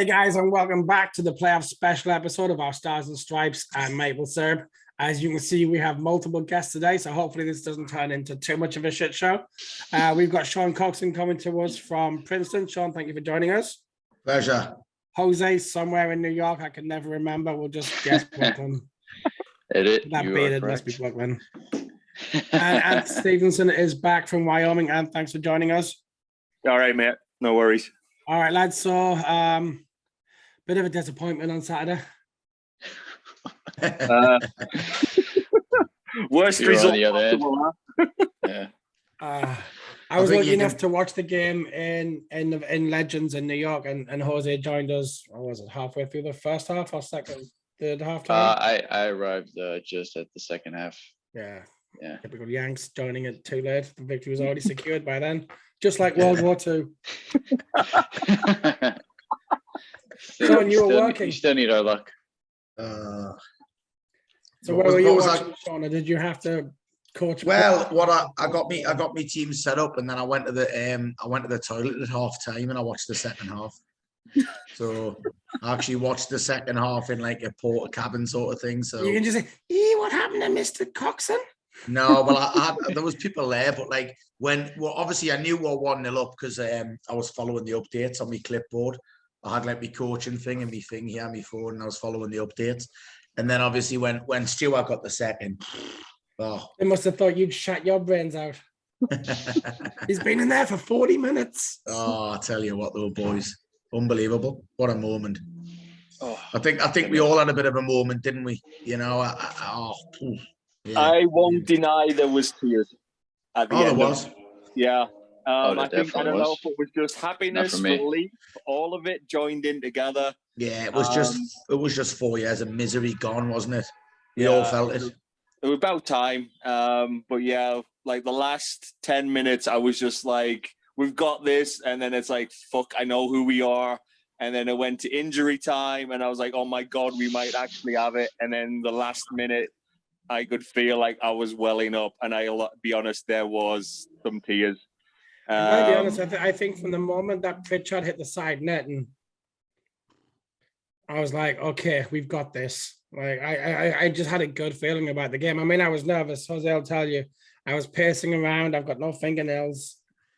Hey guys, and welcome back to the playoff special episode of our Stars and Stripes and Maple Syrup. As you can see, we have multiple guests today, so hopefully this doesn't turn into too much of a shit show. We've got Sean Coxon coming to us from Princeton. Sean, thank you for joining us. Pleasure. Jose, somewhere in New York, I can never remember. We'll just guess Brooklyn. That bearded must be Brooklyn. And Anth Stephenson is back from Wyoming. And thanks for joining us. All right, mate. No worries. All right, lads. So, bit of a disappointment on Saturday. Worst result. Yeah. I was lucky enough to watch the game in Legends in New York, and Jose joined us. Or was it halfway through the first half or third half time? I arrived just at the second half. Yeah. Typical Yanks joining it too late. The victory was already secured by then, just like World War II. So you were working. You still need our luck. So where were you watching, Sean? Or did you have to coach? Well, I got me team set up, and then I went to the toilet at half time, and I watched the second half. So I actually watched the second half in like a porter cabin sort of thing. So you can just say, what happened to Mr. Coxon? No, well, there was people there, but like obviously I knew we were 1-0 up because I was following the updates on my clipboard. I had like my coaching thing and my thing here, my phone, and I was following the updates. And then obviously when Stewart got the second, they must have thought you'd shut your brains out. He's been in there for 40 minutes. Oh, I tell you what, though, boys, unbelievable! What a moment. I think we all had a bit of a moment, didn't we? You know, I won't deny there was tears at the end. There was. Yeah. I don't know if it was just happiness, relief, all of it joined in together. Yeah, it was just 4 years of misery gone, wasn't it? We all felt it. It was about time. But yeah, like the last 10 minutes, I was just like, we've got this. And then it's like, fuck, I know who we are. And then it went to injury time. And I was like, oh my God, we might actually have it. And then the last minute, I could feel like I was welling up. And I'll be honest, there was some tears. I'll be honest, I think from the moment that Pritchard hit the side net, and I was like, okay, we've got this. Like I just had a good feeling about the game. I mean, I was nervous. Jose will tell you, I was pacing around. I've got no fingernails.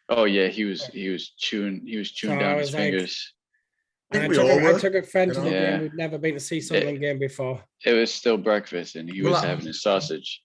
Oh yeah, he was chewing down his fingers. I took a friend to the game who'd never been to see Sunderland game before. It was still breakfast, and he was having his sausage.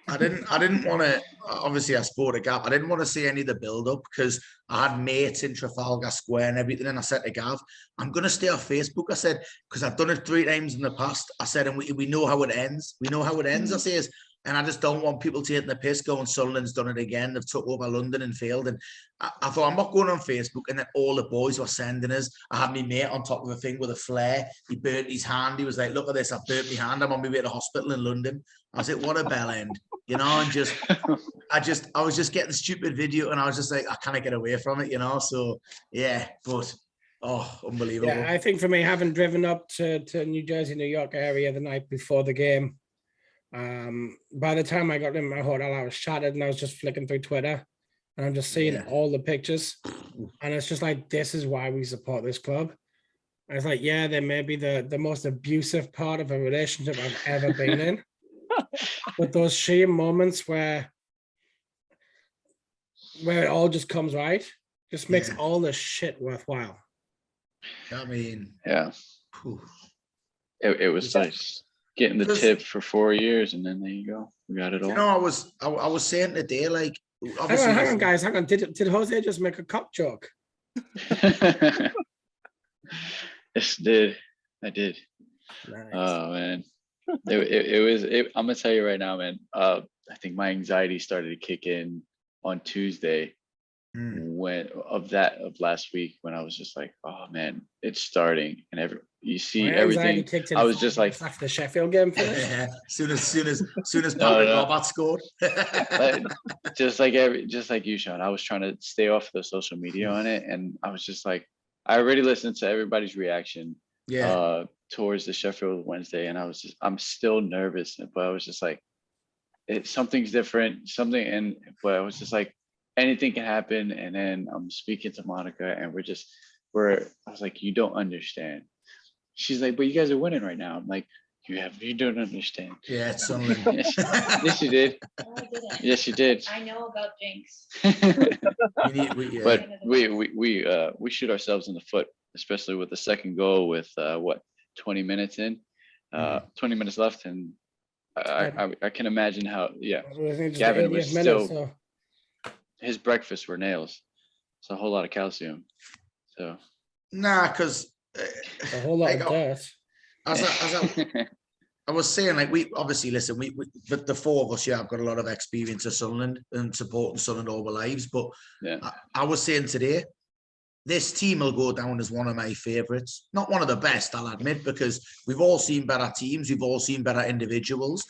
I didn't want to. Obviously, I sport a gap. I didn't want to see any of the build up because I had mates in Trafalgar Square and everything. And I said to Gav, "I'm going to stay off Facebook." I said because I've done it 3 times in the past. I said, and we know how it ends. We know how it ends. I says, and I just don't want people taking the piss going, Sunderland's done it again. They've took over London and failed. And I thought, I'm not going on Facebook. And then all the boys were sending us. I had my mate on top of a thing with a flare. He burnt his hand. He was like, look at this. I burnt my hand. I'm on my way to the hospital in London. I was like, what a bell end. You know, and I was just getting stupid video. And I was just like, I can't get away from it, you know. So, yeah, but, unbelievable. Yeah, I think for me, having driven up to New Jersey, New York area the night before the game, by the time I got in my hotel, I was shattered and I was just flicking through Twitter and I'm just seeing all the pictures. And it's just like, this is why we support this club. And it's like, yeah, they may be the most abusive part of a relationship I've ever been in. But those sheer moments where it all just comes right, just makes all the shit worthwhile. I mean, yeah. It was nice. Getting the tip for 4 years, and then there you go. We got it all. You know, I was saying today, like, obviously, hang on, guys. Hang on. Did Jose just make a cock joke? Yes, I did. Nice. Oh man, it was. I'm gonna tell you right now, man. I think my anxiety started to kick in on Tuesday of last week when I was just like, oh man, it's starting, and everything. I was just like after the Sheffield game finished. Yeah, soon as Patrick Robert scored. just like you, Sean. I was trying to stay off the social media on it, and I was just like, I already listened to everybody's reaction. Towards the Sheffield Wednesday, and I'm still nervous, but I was just like, something's different, but I was just like, anything can happen. And then I'm speaking to Monica, and we're where I was like, you don't understand. She's like, but you guys are winning right now. I'm like, you don't understand. Yeah, it's Sunderland. Yes, you did. No, I didn't. Yes, you did. I know about Jinx. But we shoot ourselves in the foot, especially with the second goal with 20 minutes in, 20 minutes left, and I can imagine how Gavin was still his breakfast were nails. It's a whole lot of calcium. So nah, because a whole lot of dirt. As I was saying, like, we obviously listen. We the four of us here have got a lot of experience of Sunderland and supporting Sunderland all our lives. But I was saying today, this team will go down as one of my favourites. Not one of the best, I'll admit, because we've all seen better teams, we've all seen better individuals,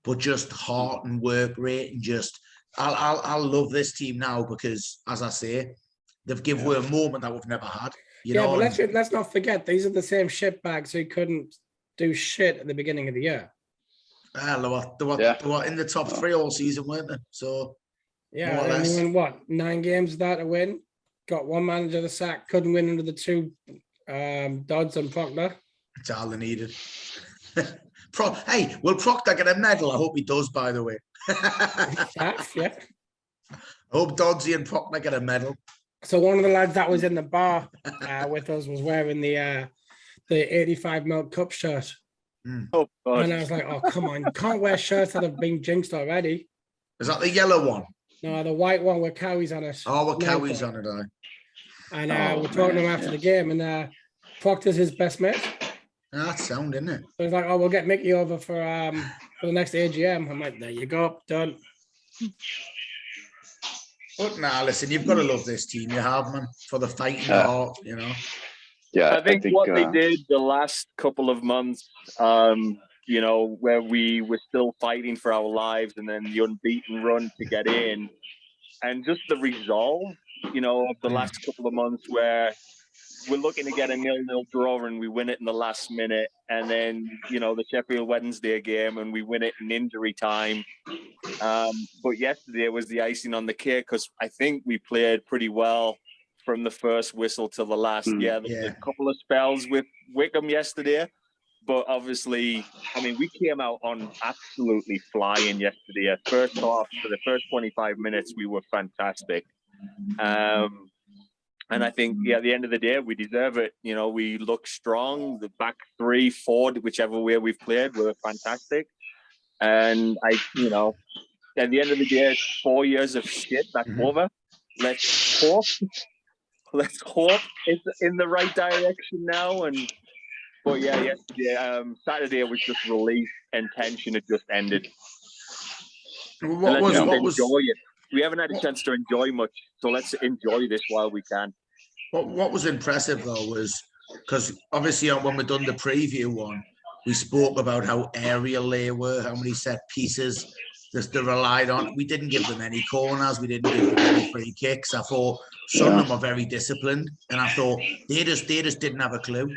but just heart and work rate and just I love this team now because, as I say, they've given away a moment that we've never had. You know, but let's not forget these are the same shitbags who couldn't do shit at the beginning of the year. They were in the top three all season, weren't they? So yeah, and we won 9 games without a win. Got one manager the sack, couldn't win under the 2 Dodds and Proctor. It's all they needed. Hey, will Proctor get a medal? I hope he does, by the way. Yeah. I hope Doddsy and Proctor get a medal. So one of the lads that was in the bar with us was wearing the 85 ml cup shirt. Oh, God. And I was like, oh, come on. You can't wear shirts that have been jinxed already. Is that the yellow one? No, the white one with cowies on it. Oh, with cowies on it, And we're talking to him after the game, and Proctor's his best mate. That's sound, isn't it? So he's like, oh, we'll get Mickey over for the next AGM. I'm like, there you go, done. But nah, listen, you've got to love this team. You have, man, for the fight in the heart, you know. Yeah, I think what they did the last couple of months, you know, where we were still fighting for our lives, and then the unbeaten run to get in, and just the resolve, you know, of the last couple of months where we're looking to get a 0-0 draw and we win it in the last minute, and then, you know, the Sheffield Wednesday game and we win it in injury time. But yesterday was the icing on the cake because I think we played pretty well from the first whistle to the last. There was a couple of spells with Wycombe yesterday, but obviously, I mean, we came out on absolutely flying yesterday. First half, for the first 25 minutes, we were fantastic. And I think, at the end of the day, we deserve it. You know, we look strong. The back 3, 4, whichever way we've played, were fantastic. And you know, at the end of the day, it's 4 years of shit that's over. Let's hope it's in the right direction now. But yesterday, Saturday was just relief and tension had just ended. What was enjoy it. We haven't had a chance to enjoy much, so let's enjoy this while we can. What was impressive though was because obviously when we done the preview one, we spoke about how aerial they were, how many set pieces they relied on. We didn't give them any corners, we didn't give them any free kicks. I thought some of them were very disciplined, and I thought they just didn't have a clue.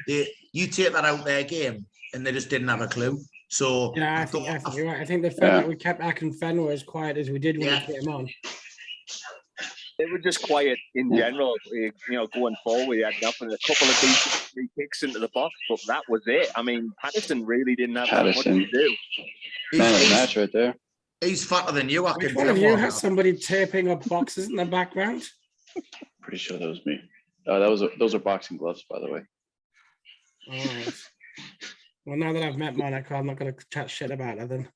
You take that out their game, and they just didn't have a clue. So I think you're right. I think the fact that we kept Akin Fenway as quiet as we did when we came on. They were just quiet in general. You know, going forward, we had nothing. A couple of decent free kicks into the box, but that was it. I mean, Patterson really didn't have that much to do. Man of the match right there. He's fatter than you. Which one of you has somebody taping up boxes in the background? Pretty sure that was me. Those are boxing gloves, by the way. All right. Well, now that I've met Monica, I'm not going to chat shit about her then.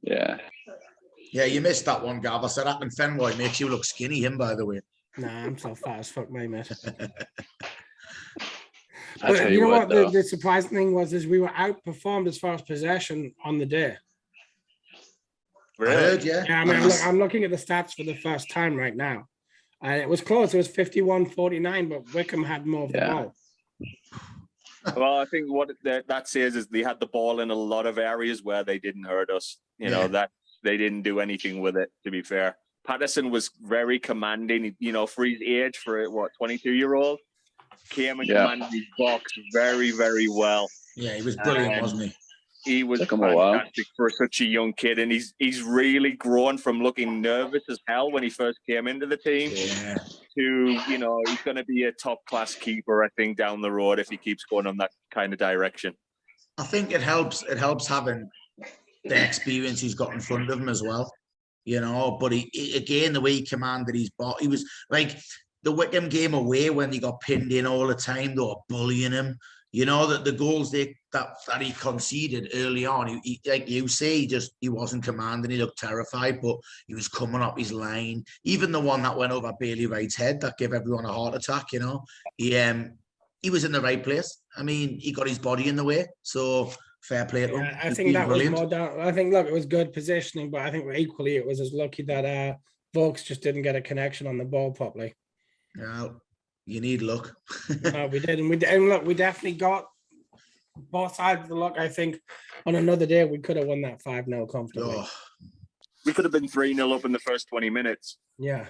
Yeah. Yeah, you missed that one, Gav. I said Akin Fenway makes you look skinny, him, by the way. Nah, I'm so fat as fuck, mate. I'll tell you know what though. the surprising thing was is we were outperformed as far as possession on the day. Really? I heard, yeah. I mean, I'm looking at the stats for the first time right now. And it was close. It was 51-49, but Wycombe had more of the ball. Well, I think what that says is they had the ball in a lot of areas where they didn't hurt us. You know, that they didn't do anything with it, to be fair. Patterson was very commanding, you know, for his age, for a 22-year-old, came and commanded his box very, very well. Yeah, he was brilliant, wasn't he? He was fantastic for such a young kid, and he's really grown from looking nervous as hell when he first came into the team who, you know, he's going to be a top-class keeper, I think, down the road if he keeps going on that kind of direction. I think it helps. It helps having the experience he's got in front of him as well, you know. But he again, the way he commanded his ball, he was like the Wycombe game away when he got pinned in all the time. They were bullying him. You know, that the goals that he conceded early on, he like you say, he wasn't commanding. He looked terrified, but he was coming up his line. Even the one that went over Bailey Wright's head that gave everyone a heart attack. You know, he was in the right place. I mean, he got his body in the way, so fair play to him. I think that was more down. I think, look, it was good positioning, but I think equally it was as lucky that Vokes just didn't get a connection on the ball properly. Yeah. You need luck. No, we did. And look, we definitely got both sides of the luck. I think on another day, we could have won that 5-0 comfortably. Oh. We could have been 3-0 up in the first 20 minutes. Yeah.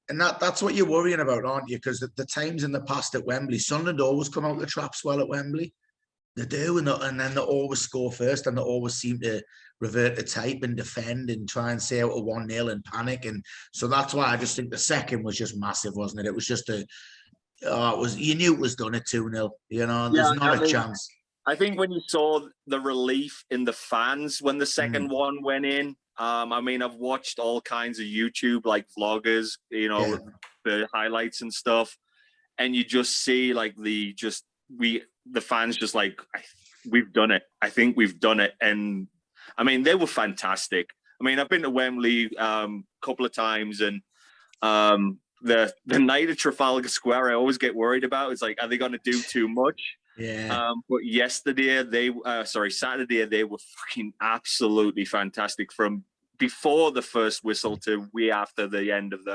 And that's what you're worrying about, aren't you? Because the times in the past at Wembley, Sunderland always come out the traps well at Wembley. They do, and then they always score first, and they always seem to revert to type and defend and try and say out a 1-0 and panic. And so that's why I just think the second was just massive, wasn't it? It was just you knew it was done at 2-0. You know, there's not a chance. I think when you saw the relief in the fans when the second one went in, I mean, I've watched all kinds of YouTube, like vloggers, you know, the highlights and stuff, and you just see like the fans just like, we've done it. I think we've done it, and I mean, they were fantastic. I mean, I've been to Wembley a couple of times, and the night at Trafalgar Square, I always get worried about. It's like, are they going to do too much? Yeah. But yesterday, Saturday, they were fucking absolutely fantastic from before the first whistle to way after the end of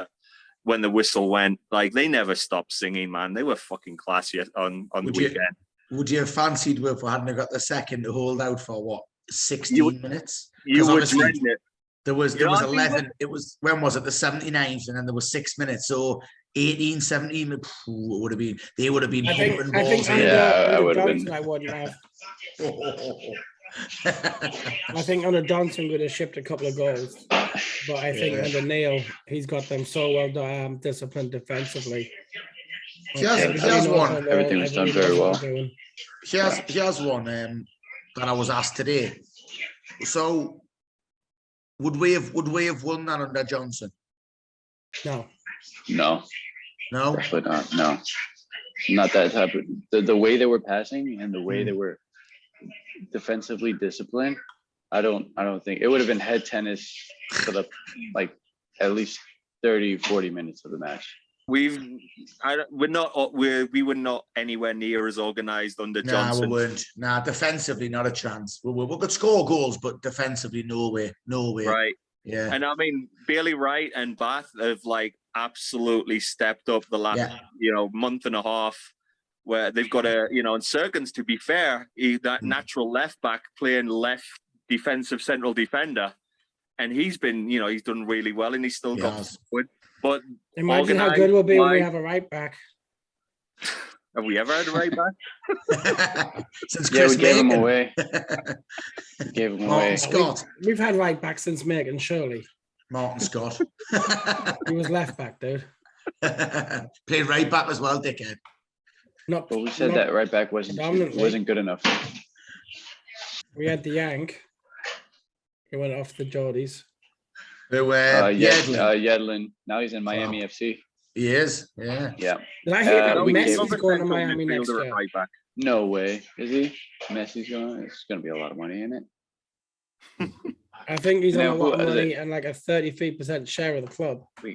when the whistle went. Like, they never stopped singing, man. They were fucking classy on the weekend. Would you have fancied if we hadn't got the second to hold out for what, 16 minutes? You would dread it. There was 11. It was, when was it? The 79th, and then there was 6 minutes. So 18, 17, they would have been. I would have been. I wouldn't have. I think under Johnson would have shipped a couple of goals, but I think under Neil, he's got them so well disciplined defensively. He has one. Everything was done very well. He has one that I was asked today. So. Would we have won that under Johnson? No. Definitely not. No, not that type of the way they were passing and the way they were defensively disciplined. I don't think it would have been head tennis for the at least 30-40 minutes of the match. We were not anywhere near as organized under Johnson. We weren't. Defensively, not a chance. We could score goals, but defensively, no way. Right. Yeah. And I mean, Bailey Wright and Bath have absolutely stepped up the last month and a half, where they've got and Serkins, to be fair, that natural left back playing left defensive central defender, and he's been he's done really well, and he's still got forward. But imagine how good we'll be when we have a right back. Have we ever had a right back? Since Chris we gave him away. Martin Scott. We've had right back since Megan, surely. Martin Scott. He was left back, dude. Played right back as well, dickhead. But we said that right back wasn't good enough. We had the Yank. He went off the Geordies. Yedlin. Now he's in Miami FC. He is, yeah. Did I hear that Messi's going to Miami next year? Right back. No way. Is he? Messi's going? It's going to be a lot of money in it. I think he's on a lot of money and like a 33% share of the club. We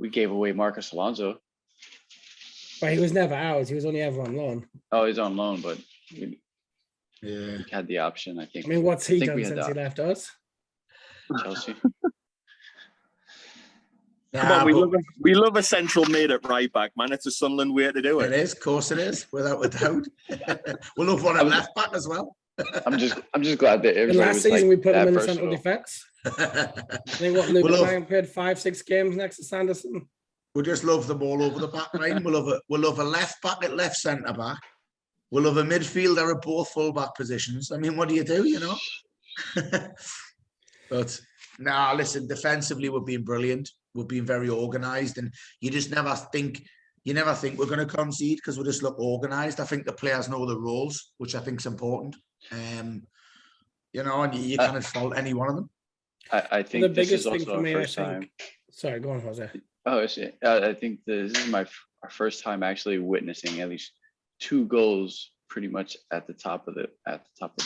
gave away Marcus Alonso. But he was never ours. He was only ever on loan. Oh, he's on loan, but we had the option, I think. I mean, what's he done since he left us? Chelsea. Come on, we love a central mid at right back, man. It's a Sunderland way to do it. It is, of course it is, without a doubt. We love one at left back as well. I'm just glad that everybody last season we put him in the central defence. I think what Luke Ryan played 5-6 games next to Sanderson. We just love them all over the back line. We'll love a left back at left centre back. We'll have a midfielder at both full back positions. I mean, what do you do, But listen, defensively we're being brilliant. we've been very organised, and you never think we're going to concede because we just look organised. I think the players know the roles, which I think is important. And you can't fault any one of them. I think The this is biggest thing also for our me, first I time. think. Sorry, go on, Jose. Oh, I think this is our first time actually witnessing at least 2 goals pretty much at the top of the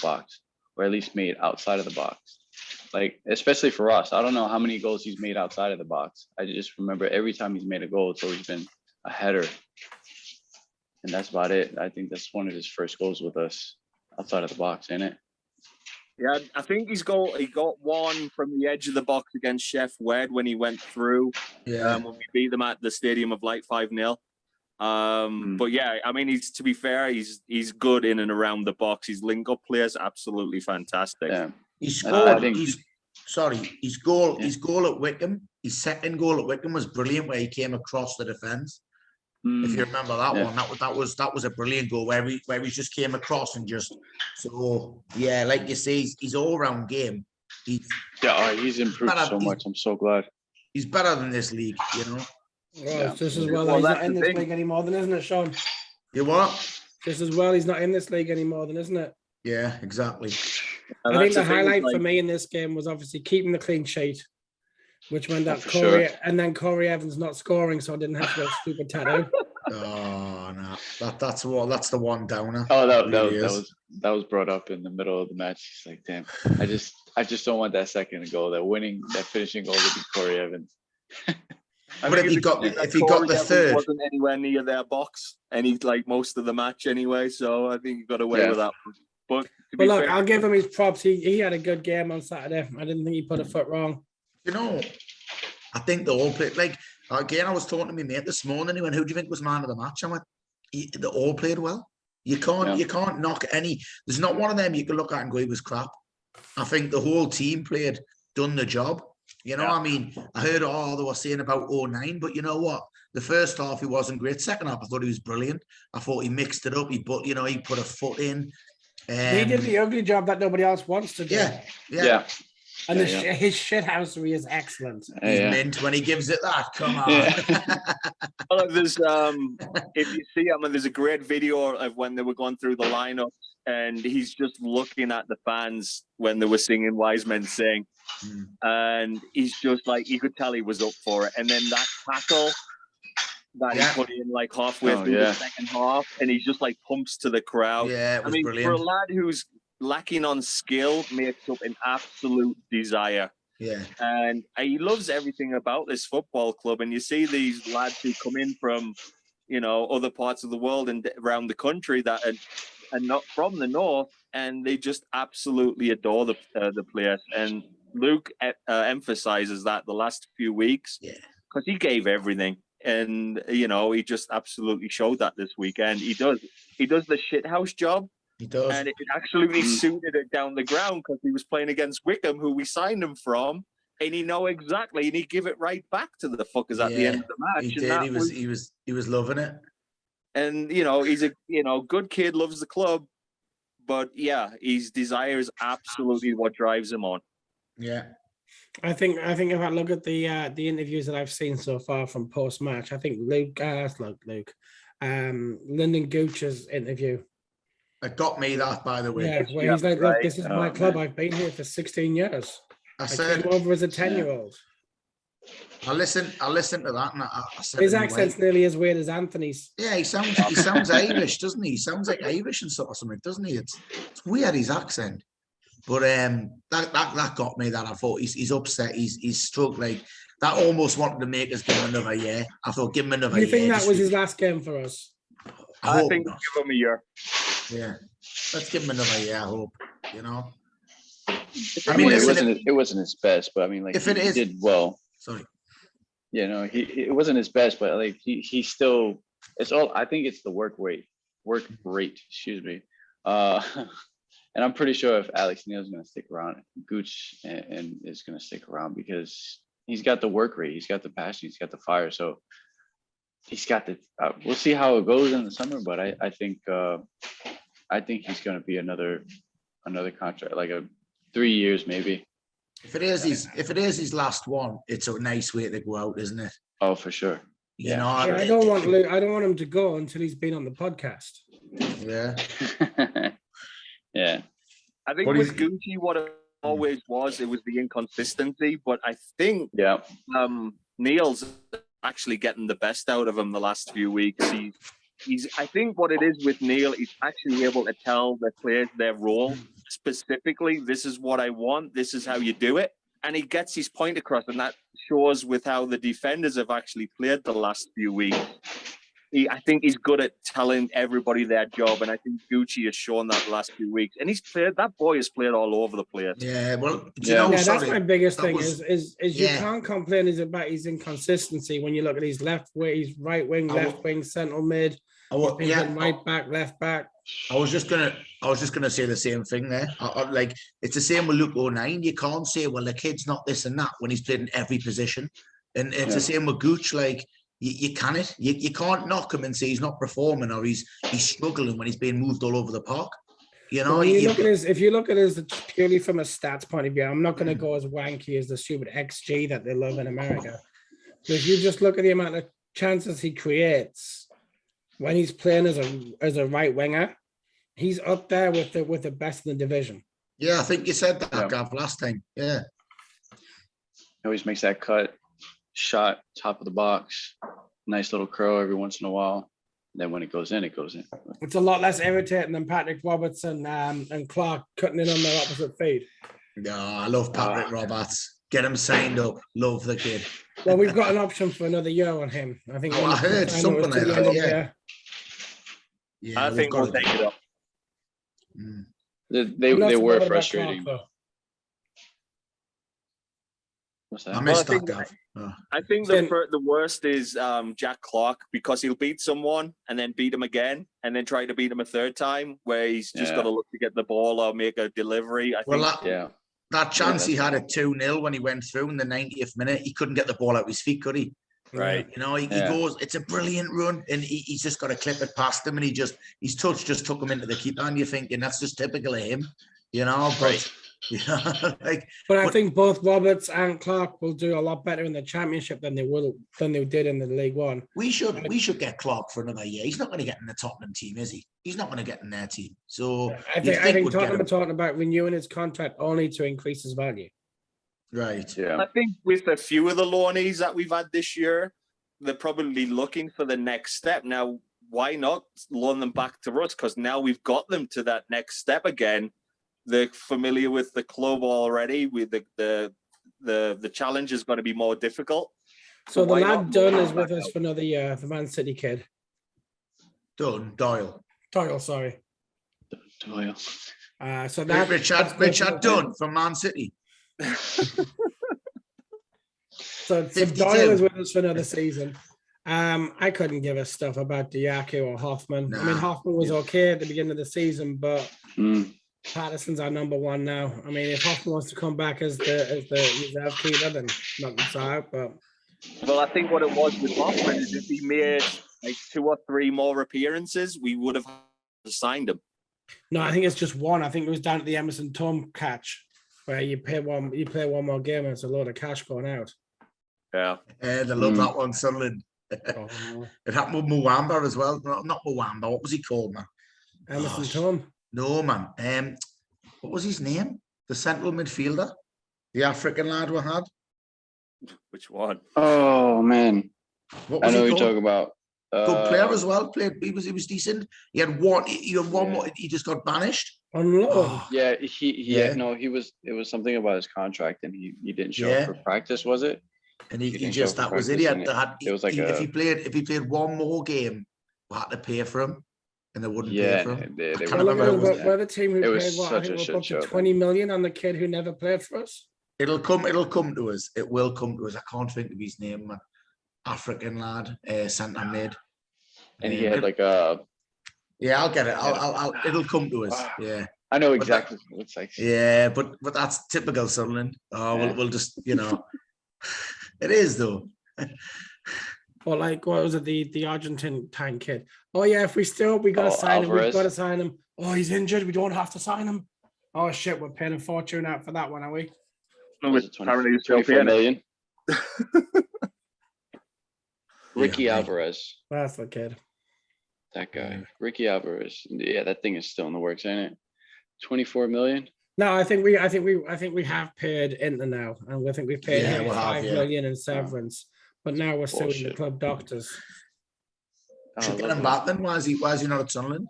box, or at least made outside of the box. Like, especially for us, I don't know how many goals he's made outside of the box. I just remember every time he's made a goal, it's always been a header, and that's about it. I think that's one of his first goals with us outside of the box, ain't it? Yeah, I think he got one from the edge of the box against Chef Wed when he went through. Yeah. When we beat them at the Stadium of Light 5-0. But yeah, I mean, to be fair, he's good in and around the box. His link-up play is absolutely fantastic. Yeah. He scored. His goal at Wycombe. His second goal at Wycombe was brilliant, where he came across the defence. If you remember that one, that was a brilliant goal where he just came across and just like you say, he's all round game. He's improved so much. I'm so glad. He's better than this league, Well, it's just as well he's not in this league anymore, then, isn't it, Sean? You what? Just as well he's not in this league anymore, then, isn't it? Yeah, exactly. I think the highlight for me in this game was obviously keeping the clean sheet, which meant that Corey Evans not scoring, so I didn't have to go stupid tattoo. Oh no, that's the one downer. Oh, that was brought up in the middle of the match. He's like, damn, I just don't want that second goal, that finishing goal to be Corey Evans. But if he got the third, wasn't anywhere near their box, most of the match anyway. So I think he got away with that. But look, I'll give him his props. He had a good game on Saturday. I didn't think he put a foot wrong. I think they all played. Again, I was talking to my mate this morning. He went, "Who do you think was man of the match?" I went, "They all played well. You can't knock any. There's not one of them you can look at and go, he was crap." I think the whole team done the job. I mean, I heard they were saying about 09, but you know what? The first half he wasn't great. Second half, I thought he was brilliant. I thought he mixed it up. He put a foot in. He did the ugly job that nobody else wants to do. Yeah. And his shithousery is excellent. He's mint when he gives it that. Come on. Well, there's if you see, there's a great video of when they were going through the lineup, and he's just looking at the fans when they were singing "Wise Men Sing," and he's just you could tell he was up for it. And then that tackle that he put in halfway through the second half, and he just pumps to the crowd. Yeah, it was brilliant. For a lad who's lacking on skill, makes up an absolute desire. Yeah. And he loves everything about this football club. And you see these lads who come in from, other parts of the world and around the country that are not from the north, and they just absolutely adore the place. And Luke emphasizes that the last few weeks, because he gave everything. And, he just absolutely showed that this weekend. He does the shithouse job. He does. And it absolutely suited it down the ground because he was playing against Wycombe, who we signed him from, and he know exactly, and he give it right back to the fuckers at the end of the match. He did. He was loving it. And he's a good kid, loves the club, but his desire is absolutely what drives him on. Yeah. I think if I look at the interviews that I've seen so far from post match, I think Lyndon Gooch's interview. It got me that, by the way. Yeah, where he's like, "Look, this is my club. I've been here for 16 years. I came over as a 10-year-old." I listened to that, and I said his accent's nearly as weird as Anthony's. Yeah, he sounds Irish, doesn't he? He sounds like Irish and sort of something, doesn't he? It's weird, his accent. But that got me. That I thought he's upset. He's struck that almost wanted to make us give him another year. I thought give him another year. You think that was his last game for us? I think we'll give him a year. Yeah, let's give him another year. I hope. It wasn't his best, but he did well. Sorry. It wasn't his best, but he still. It's all. I think it's the work rate. Excuse me. And I'm pretty sure if Alex Neil's going to stick around, Gooch and is going to stick around because he's got the work rate, he's got the passion, he's got the fire. So he's got the. We'll see how it goes in the summer, but I think he's going to be another contract, 3 years maybe. If it is his last one, it's a nice way to go out, isn't it? Oh, for sure. You know, I don't want him to go until he's been on the podcast. Yeah. Yeah. I think with Gucci, what it always was, it was the inconsistency. But I think Neil's actually getting the best out of him the last few weeks. I think what it is with Neil, he's actually able to tell the players their role specifically. This is what I want. This is how you do it. And he gets his point across, and that shows with how the defenders have actually played the last few weeks. I think he's good at telling everybody their job, and I think Gucci has shown that the last few weeks. And that boy has played all over the place. Yeah, well, that's my biggest thing is you can't complain about his inconsistency when you look at his right wing, left wing, central mid, right back, left back. I was just gonna say the same thing there. Like, it's the same with Luke O'Nien. You can't say, well, the kid's not this and that when he's played in every position. And it's the same with Gooch. Like, you can't knock him and say he's not performing or he's struggling when he's being moved all over the park. You know, if you look at it purely from a stats point of view, I'm not going to go as wanky as the stupid XG that they love in America. But if you just look at the amount of chances he creates when he's playing as a right winger, he's up there with the best in the division. Yeah, I think you said that, Gav, last time. Yeah. He always makes that cut, shot, top of the box, nice little curl every once in a while. Then when it goes in, it goes in. It's a lot less irritating than Patrick Robertson and Clark cutting in on their opposite feet. No, I love Patrick Roberts. Get him signed up. Love the kid. Well, we've got an option for another year on him. I think. I heard something like that. Yeah, I think we'll take it up. They were frustrating. What's that? I missed that, Gav. I think the worst is Jack Clark, because he'll beat someone and then beat him again and then try to beat him a third time where he's just got to look to get the ball or make a delivery. That chance he had at 2-0 when he went through in the 90th minute, he couldn't get the ball out of his feet, could he? Right. You know, he goes, it's a brilliant run, and he's just got to clip it past him, and his touch just took him into the keeper, and you're thinking that's just typical of him, you know, but I think both Roberts and Clark will do a lot better in the championship than they did in the League One. We should get Clark for another year. He's not going to get in the Tottenham team, is he? He's not going to get in their team. So I think Tottenham are talking about renewing his contract only to increase his value. Right. Yeah. I think with a few of the loanees that we've had this year, they're probably looking for the next step. Now, why not loan them back to us? Because now we've got them to that next step again. They're familiar with the club already. With the challenge is going to be more difficult. So the lad Dunn is with us for another year. The Man City kid. Doyle, sorry. Doyle. So that Richard Dunn from Man City. So Doyle is with us for another season. I couldn't give a stuff about Diaku or Hoffman. I mean, Hoffman was okay at the beginning of the season, but Patterson's our number one now. I mean, if Hoffman wants to come back as the reserve keeper, then nothing's out. But I think what it was with Hoffman is if he made like 2 or 3 more appearances, we would have signed him. No, I think it's just one. I think it was down to the Emerson Tom catch, where you play one more game and it's a load of cash going out. Yeah. And I love that one, Sunderland. It happened with Muamba as well. Not Muamba. What was he called, man? Emerson Tom. No, man. What was his name? The central midfielder? The African lad we had? Which one? Oh, man. What was I know he what called? you're talking about. Good player as well. He was decent. He had one more. He just got banished. On loan. Yeah, it was something about his contract, and he didn't show up for practice, was it? And he just that was it. It was like if he played one more game, we had to pay for him, and they wouldn't pay for him. We're the team who paid what? I think we're up to 20 million on the kid who never played for us. It'll come to us. It will come to us. I can't think of his name, man. African lad, centre mid. And he had like a. Yeah, I'll get it. I'll it'll come to us. Yeah. I know exactly what it looks like. Yeah, but that's typical Sunderland. We'll just, you know. It is though. Or like, what was it? The Argentine kid. Oh yeah, if we gotta sign him. We've got to sign him. Oh, he's injured. We don't have to sign him. Oh shit, we're paying a fortune out for that one, are we? No, Was it's it apparently he's still 24 paying it. million? Ricky Yeah, mate. Alvarez, That's the kid. that guy. Ricky Alvarez. Yeah, that thing is still in the works, ain't it? 24 million. No, I think we have paid Inter now, and I think we've paid Yeah, him we have, 5 yeah. million in severance. But now we're suing the Bullshit. club doctors. Oh, Should get him lovely. back then. Why is he not at Sunderland?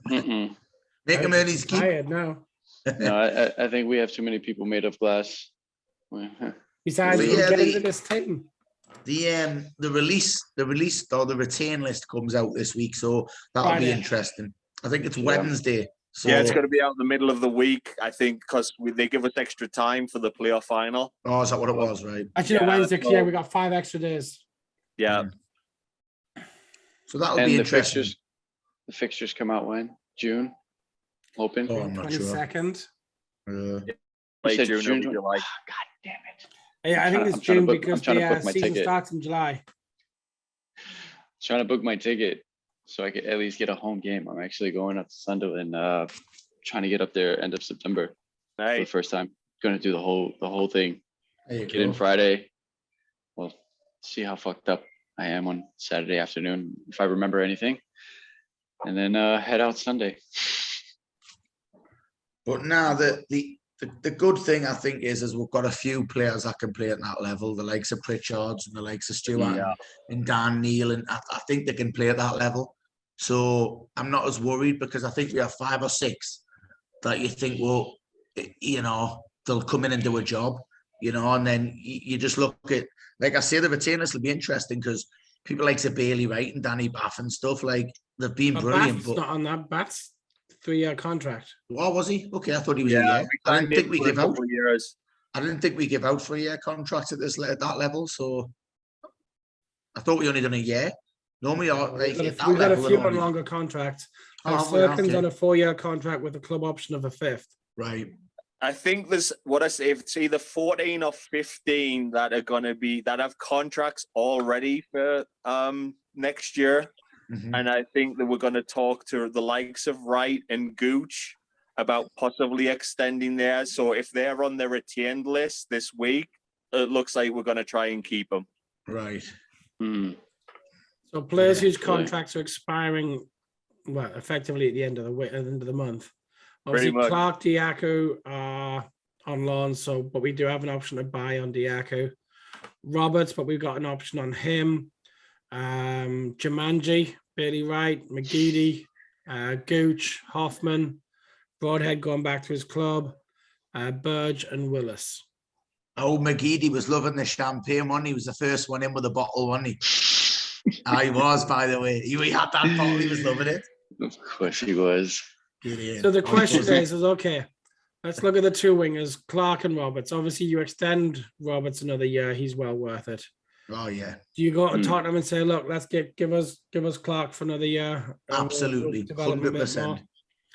Mm-mm. Make him earn his keep. Tired now. No, I think we have too many people made of glass. Besides, So, we'll yeah, get the- into this team. The release or the retain list comes out this week, so that'll be Friday. interesting. I think it's Yeah. Wednesday. So Yeah, it's going to be out in the middle of the week, I think, because they give us extra time for the playoff final. Oh, is that what it was? Right. Actually, Yeah, Wednesday. so- Yeah, we got 5 extra days. Yeah. So that'll And be the interesting. fixtures come out when? June? Hoping. Oh, I'm not sure. 22nd. Late said June, June early 20 July. God damn it. Yeah, I I'm think trying- it's I'm trying to June book- because I'm trying to the book my season ticket. starts in July. Trying to book my ticket so I could at least get a home game. I'm actually going up to Sunderland, trying to get up there end of September for the Nice. first time. Going to do the whole thing. There you Get in go. Friday. Well, see how fucked up I am on Saturday afternoon if I remember anything, and then head out Sunday. But now the good thing I think is we've got a few players that can play at that level, the likes of Pritchards and the likes of Stewart Yeah. and Dan Neil, and I think they can play at that level. So I'm not as worried because I think we have 5 or 6 that you think, well, you know, they'll come in and do a job, you know, and then you just look at, like I say, the retainers will be interesting because people like Bailey, right, and Danny Bath and stuff, like they've been But brilliant. Bath's But not on that. Bath's 3-year contract. what was he? Okay, I thought he was Yeah, a year. we I signed didn't think him we for a give out. couple of years. I didn't think we give out 3-year contracts at that level. So I thought we only done a year. Normally, like at that We've got a level, few we're on only- longer contracts. Oh, Like have we? Sirkin's Okay. on a 4-year contract with a club option of a 5th. Right. I think there's what I say. It's either 14 or 15 that are going to be that have contracts already for next year, Mhm. and I think that we're going to talk to the likes of Wright and Gooch about possibly extending theirs. So if they're on the retained list this week, it looks like we're going to try and keep them. Right. Hmm. So players Yeah, whose contracts are expiring, well, effectively at the end of the month. Obviously, Pretty much. Clark, Diaco are on loan, but we do have an option to buy on Diaco. Roberts, but we've got an option on him. Jumanji, Bailey Wright, McGeady, Gooch, Hoffman, Broadhead going back to his club, Burge and Willis. Oh, McGeady was loving the champagne one. He was the first one in with a bottle, wasn't he? He was, by the way. He had that bottle. He was loving it. Of course he was. Brilliant. So the Oh, he question wasn't. is okay, let's look at the 2 wingers, Clark and Roberts. Obviously, you extend Roberts another year. He's well worth it. Oh yeah, Do you go to Hmm. Tottenham and say, look, let's give us Clark for another year? and we'll absolutely, develop him a bit 100%. more?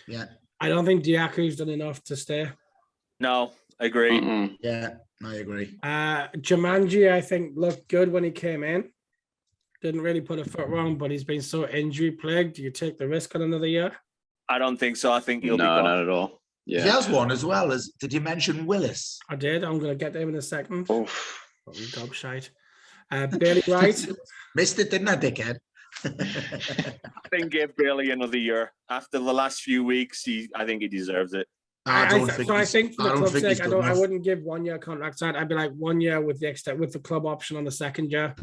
Yeah, I don't think Diaco's done enough to stay. No, agree. Mm-mm. yeah, I agree. Jumanji, I think, looked good when he came in. Didn't really put a foot wrong, but he's been so injury plagued. Do you take the risk on another year? I don't think so. I think he'll be No, gone. not at all. He Yeah. has one as well. Did you mention Willis? I did. I'm going to get them in a second. Oof. Gobshite. Bailey Wright. Missed it, didn't I, dickhead? I think give Bailey another year. After the last few weeks, I think he deserves it. I don't think. I he's- think for the I don't club's think he's sake, good I enough. wouldn't give 1 year contracts out. I'd be like 1 year with the club option on the second year.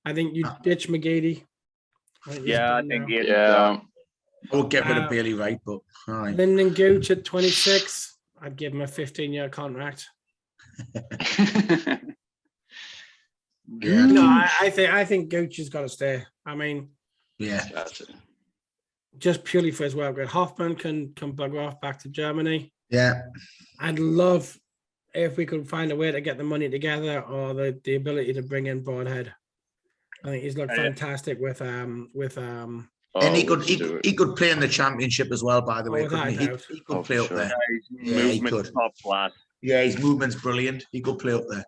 I think you ditch McGeady. Yeah, I think he Yeah. I would get rid of Bailey Wright, but all right. Lyndon Gooch at 26. I'd give him a 15-year contract. Yeah, No, I think Gooch has got to stay. I mean, yeah, Gotcha. just purely for his work rate. Hoffman can bugger off back to Germany. yeah. I'd love if we could find a way to get the money together or the ability to bring in Broadhead. I think he's looked Yeah. fantastic with And he Oh, could play in the championship as well. By the way, without couldn't he? doubt. He could Oh, play for up sure. there. his Yeah, he movement could. top class. Yeah, his movement's brilliant. He could play up there.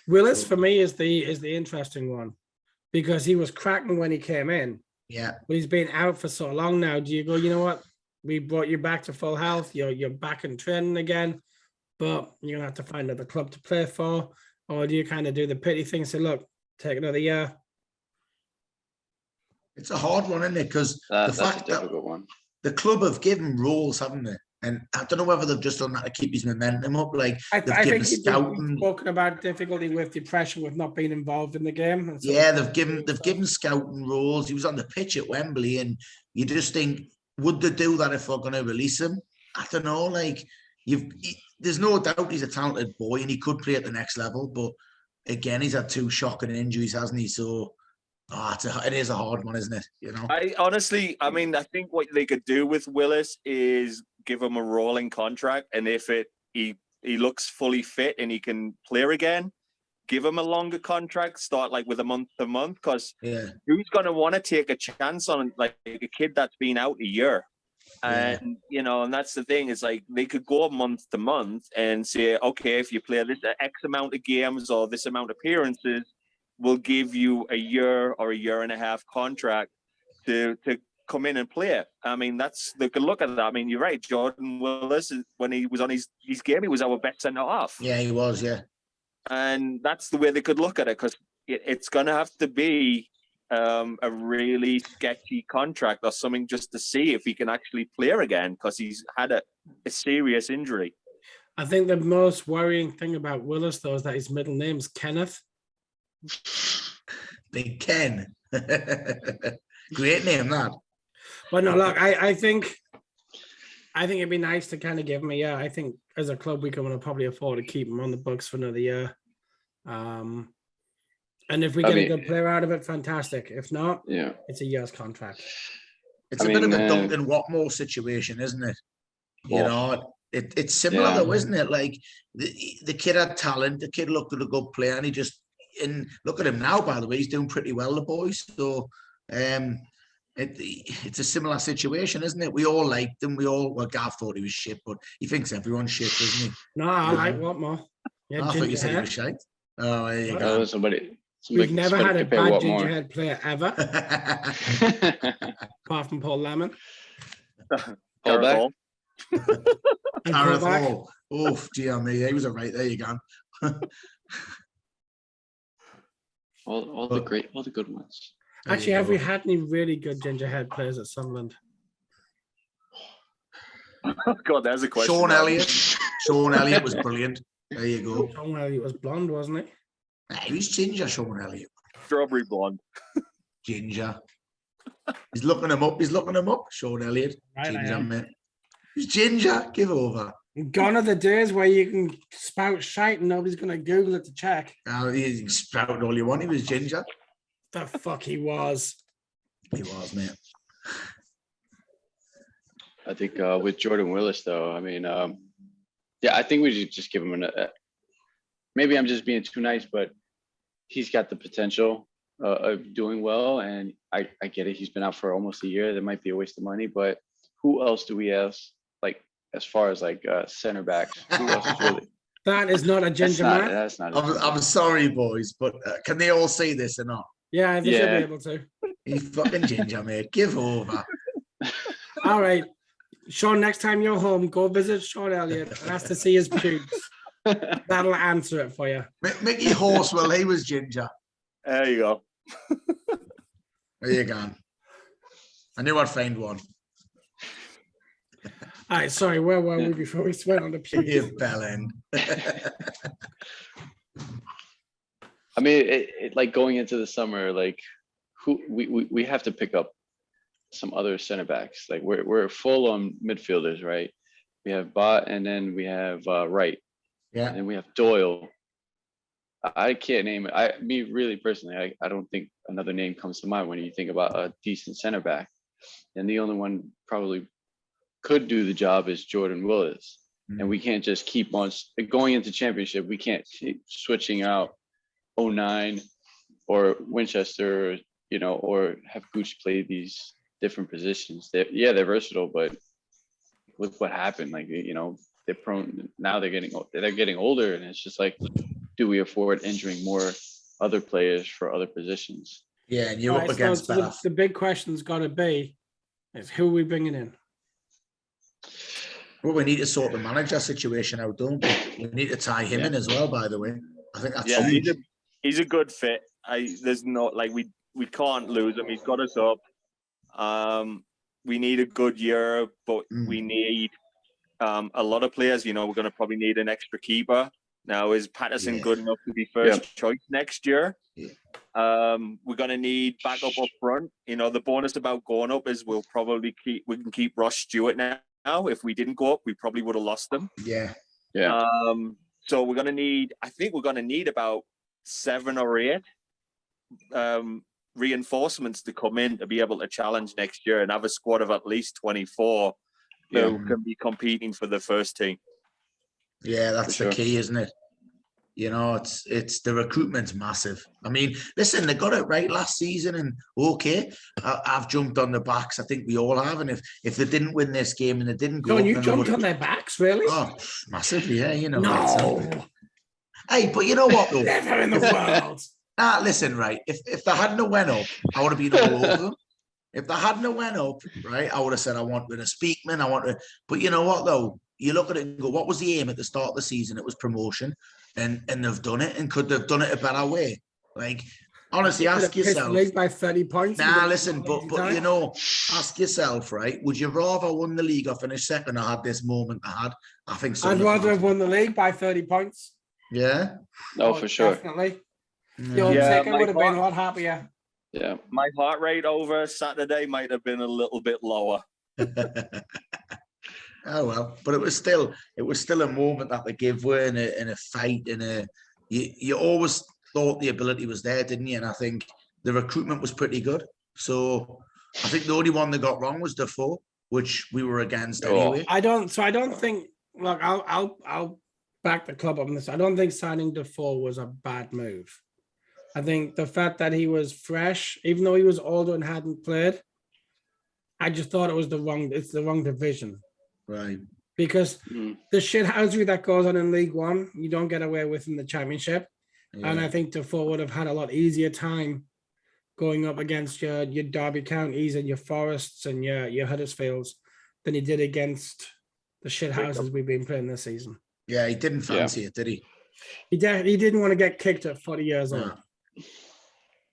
Willis for me is the interesting one because he was cracking when he came in, Yeah, but he's been out for so long now. Do you go, you know what? We brought you back to full health. You're back in training again. but you're gonna have to find another club to play for, or do you kind of do the pity thing? Say, look, take another year. It's a hard one, isn't it? Because the fact that the club have given roles, haven't they? And I don't know whether they've just done that to keep his momentum up. Like I think he's spoken about difficulty with depression, with not being involved in the game. And yeah, they've given scouting roles. He was on the pitch at Wembley, and you just think, would they do that if we're going to release him? I don't know. Like there's no doubt he's a talented boy, and he could play at the next level. But again, he's had 2 shocking injuries, hasn't he? So. It is a hard one, isn't it? You know, I mean, I think what they could do with Willis is give him a rolling contract, and if he looks fully fit and he can play again, give him a longer contract. Start like with a month to month, because who's going to want to take a chance on like a kid that's been out a year? And and that's the thing. Is like they could go month to month and say, okay, if you play this X amount of games or this amount of appearances, will give you a year or a year and a half contract to come in and play it. I mean, they could look at that. I mean, you're right. Jordan Willis, when he was on his game, he was our best centre half. Yeah, he was. Yeah, and that's the way they could look at it, because it's going to have to be a really sketchy contract or something just to see if he can actually play again, because he's had a serious injury. I think the most worrying thing about Willis, though, is that his middle name's Kenneth. Big Ken. Great name, that. But no, look, I think it'd be nice to kind of give him a year. I think as a club we can probably afford to keep him on the books for another year. And if we get a good player out of it, fantastic. If not, it's a year's contract. It's a bit of a Duncan Watmore situation, isn't it? You know, it's similar though, isn't it? Like the kid had talent, the kid looked at a good player, and and look at him now, by the way, he's doing pretty well, the boy. So it's a similar situation, isn't it? We all liked him. Gav thought he was shit, but he thinks everyone's shit, doesn't he? No, I like Watmore. Yeah, I thought you said he was shite. Oh, there you go. We've never had a bad gingerhead player ever. Apart from Paul Lemon. Gareth Hall. Oh, dear me. He was all right. There you go. all the good ones. Actually, have we had any really good gingerhead players at Sunderland? God, there's a question. Sean Elliott. Sean Elliott was brilliant. There you go. Sean Elliott was blonde, wasn't he? He was ginger, Sean Elliott. Strawberry blonde. Ginger. He's looking him up. Sean Elliott. Right, ginger, mate. He's ginger. Give over. Gone are the days where you can spout shite and nobody's going to Google it to check. Oh, he sprouted all you want. He was ginger. The fuck he was. He was, mate. I think with Jordan Willis, though, I mean, I think we should just give him maybe I'm just being too nice, but he's got the potential of doing well. And I get it. He's been out for almost a year. That might be a waste of money, but who else do we have? Like, as far as like center backs, who else is really? That is not a ginger man. That's not. I'm sorry, boys, but can they all see this or not? Yeah, they should be able to. He's fucking ginger, mate. Give over. All right, Sean. Next time you're home, go visit Sean Elliott and ask to see his pubes. That'll answer it for you. Mickey Horswell, he was ginger. There you go. There you go. I knew I'd find one. All right, sorry, where were we before we went on the pubes? You bellend. I mean, it like going into the summer, like we have to pick up some other center backs. Like we're full on midfielders, right? We have Bot, and then we have Wright. Yeah. And we have Doyle. I can't name it. Me really personally, I don't think another name comes to mind when you think about a decent center back. And the only one probably could do the job is Jordan Willis. Mm-hmm. And we can't just keep on going into championship. We can't keep switching out 09 or Winchester, or have Gooch play these different positions. They're versatile, but with what happened, like, they're prone now. They're getting older, and it's just like, do we afford injuring more other players for other positions? Yeah, and you're up against better. The big question's got to be is who are we bringing in? Well, we need to sort the manager situation out, don't we? We need to tie him in as well, by the way. I think that's huge. He's a good fit. There's no, like, we can't lose him. He's got us up. We need a good year, but we need a lot of players. You know, we're going to probably need an extra keeper. Now, is Patterson good enough to be first choice next year? Yeah. We're going to need backup up front. You know, the bonus about going up is we can keep Ross Stewart now. If we didn't go up, we probably would have lost them. Yeah. So we're going to need, I think we're going to need about 7 or 8 reinforcements to come in to be able to challenge next year and have a squad of at least 24 who can be competing for the first team. Yeah, that's the key, isn't it? You know, it's the recruitment's massive. I mean, listen, they got it right last season, and I've jumped on the backs. I think we all have. And if they didn't win this game and they didn't go, you jumped on their backs, really? Oh, massively, yeah. You know, no. Hey, but you know what though? Never in the world. Listen, right? If they hadn't went up, I would have been all over them. If they hadn't went up, right, I would have said I want a Speakman. But you know what though? You look at it and go, what was the aim at the start of the season? It was promotion. And they've done it, and could they've done it a better way? Like, honestly, ask yourself. League by 30 points. Nah, listen, but you know, ask yourself, right? Would you rather won the league or finish second? I had this moment. I think so. I'd rather have won the league by 30 points. Yeah. No, for sure. Definitely. The old second would have been a lot happier. Yeah. My heart rate over Saturday might have been a little bit lower. Oh well, but it was still a moment that they give way in a fight, you always thought the ability was there, didn't you? And I think the recruitment was pretty good. So I think the only one they got wrong was Defoe, which we were against anyway. I don't think. Look, I'll back the club on this. I don't think signing Defoe was a bad move. I think the fact that he was fresh, even though he was older and hadn't played, I just thought it's the wrong division. Right. Because the shithousery that goes on in League One, you don't get away with in the Championship. Yeah. And I think Defoe would have had a lot easier time going up against your Derby Counties and your Forests and your Huddersfields than he did against the shithouses we've been playing this season. Yeah, he didn't fancy it, did he? He didn't want to get kicked at 40 years old.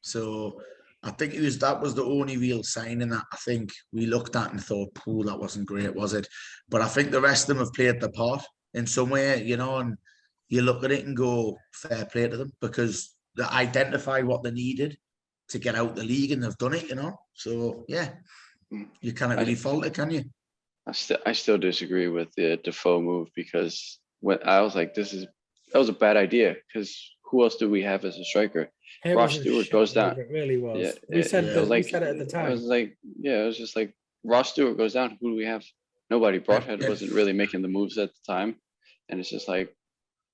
So I think that was the only real sign in that I think we looked at and thought, "Pool, that wasn't great, was it?" But I think the rest of them have played their part in some way, you know. And you look at it and go, "Fair play to them," because they identified what they needed to get out the league, and they've done it, you know. So yeah, you can't really fault it, can you? I still disagree with the Defoe move, because when I was like, that was a bad idea, because who else do we have as a striker? Ross Stewart goes down. It really was. Yeah, we said it at the time. I was like, it was just like, Ross Stewart goes down. Who do we have? Nobody. Broadhead wasn't really making the moves at the time, and it's just like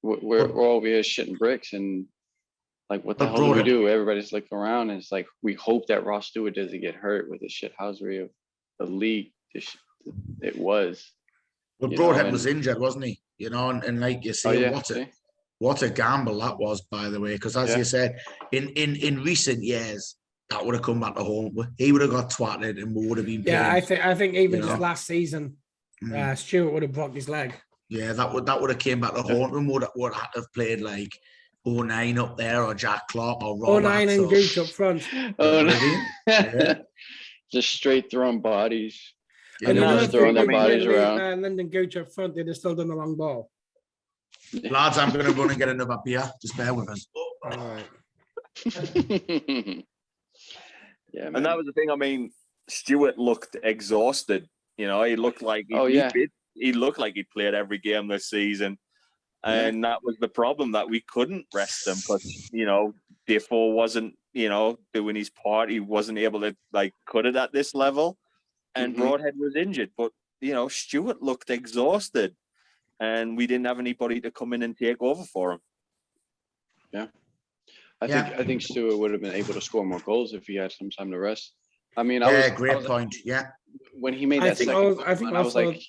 we're all over here shitting bricks, and like, what the hell do we do? Everybody's looking around, and it's like, we hope that Ross Stewart doesn't get hurt with the shithousery of the league. It was. But Broadhead was injured, wasn't he? You know, and like you say, what a gamble that was, by the way, because as you said, in recent years, that would have come back to haunt. He would have got twatted and we would have been playing. Yeah, I think even just last season, Stewart would have broke his leg. Yeah, that would have came back to haunt him. Would have to have played like 09 up there, or Jack Clark, or Rob 09 and Gooch up front. Just straight throwing bodies. Yeah, and just throwing their bodies around. And then Gooch up front, they'd have still done the long ball. Lads, I'm going to run and get another beer. Just bear with us. All right. Yeah, man. And that was the thing. I mean, Stewart looked exhausted. You know, he looked like he looked like he played every game this season, and that was the problem, that we couldn't rest him, because Defoe wasn't doing his part. He wasn't able to cut it at this level, and Broadhead was injured. But Stewart looked exhausted, and we didn't have anybody to come in and take over for him. Yeah. I think Stewart would have been able to score more goals if he had some time to rest. I mean, great point. When he made that second goal, I was like,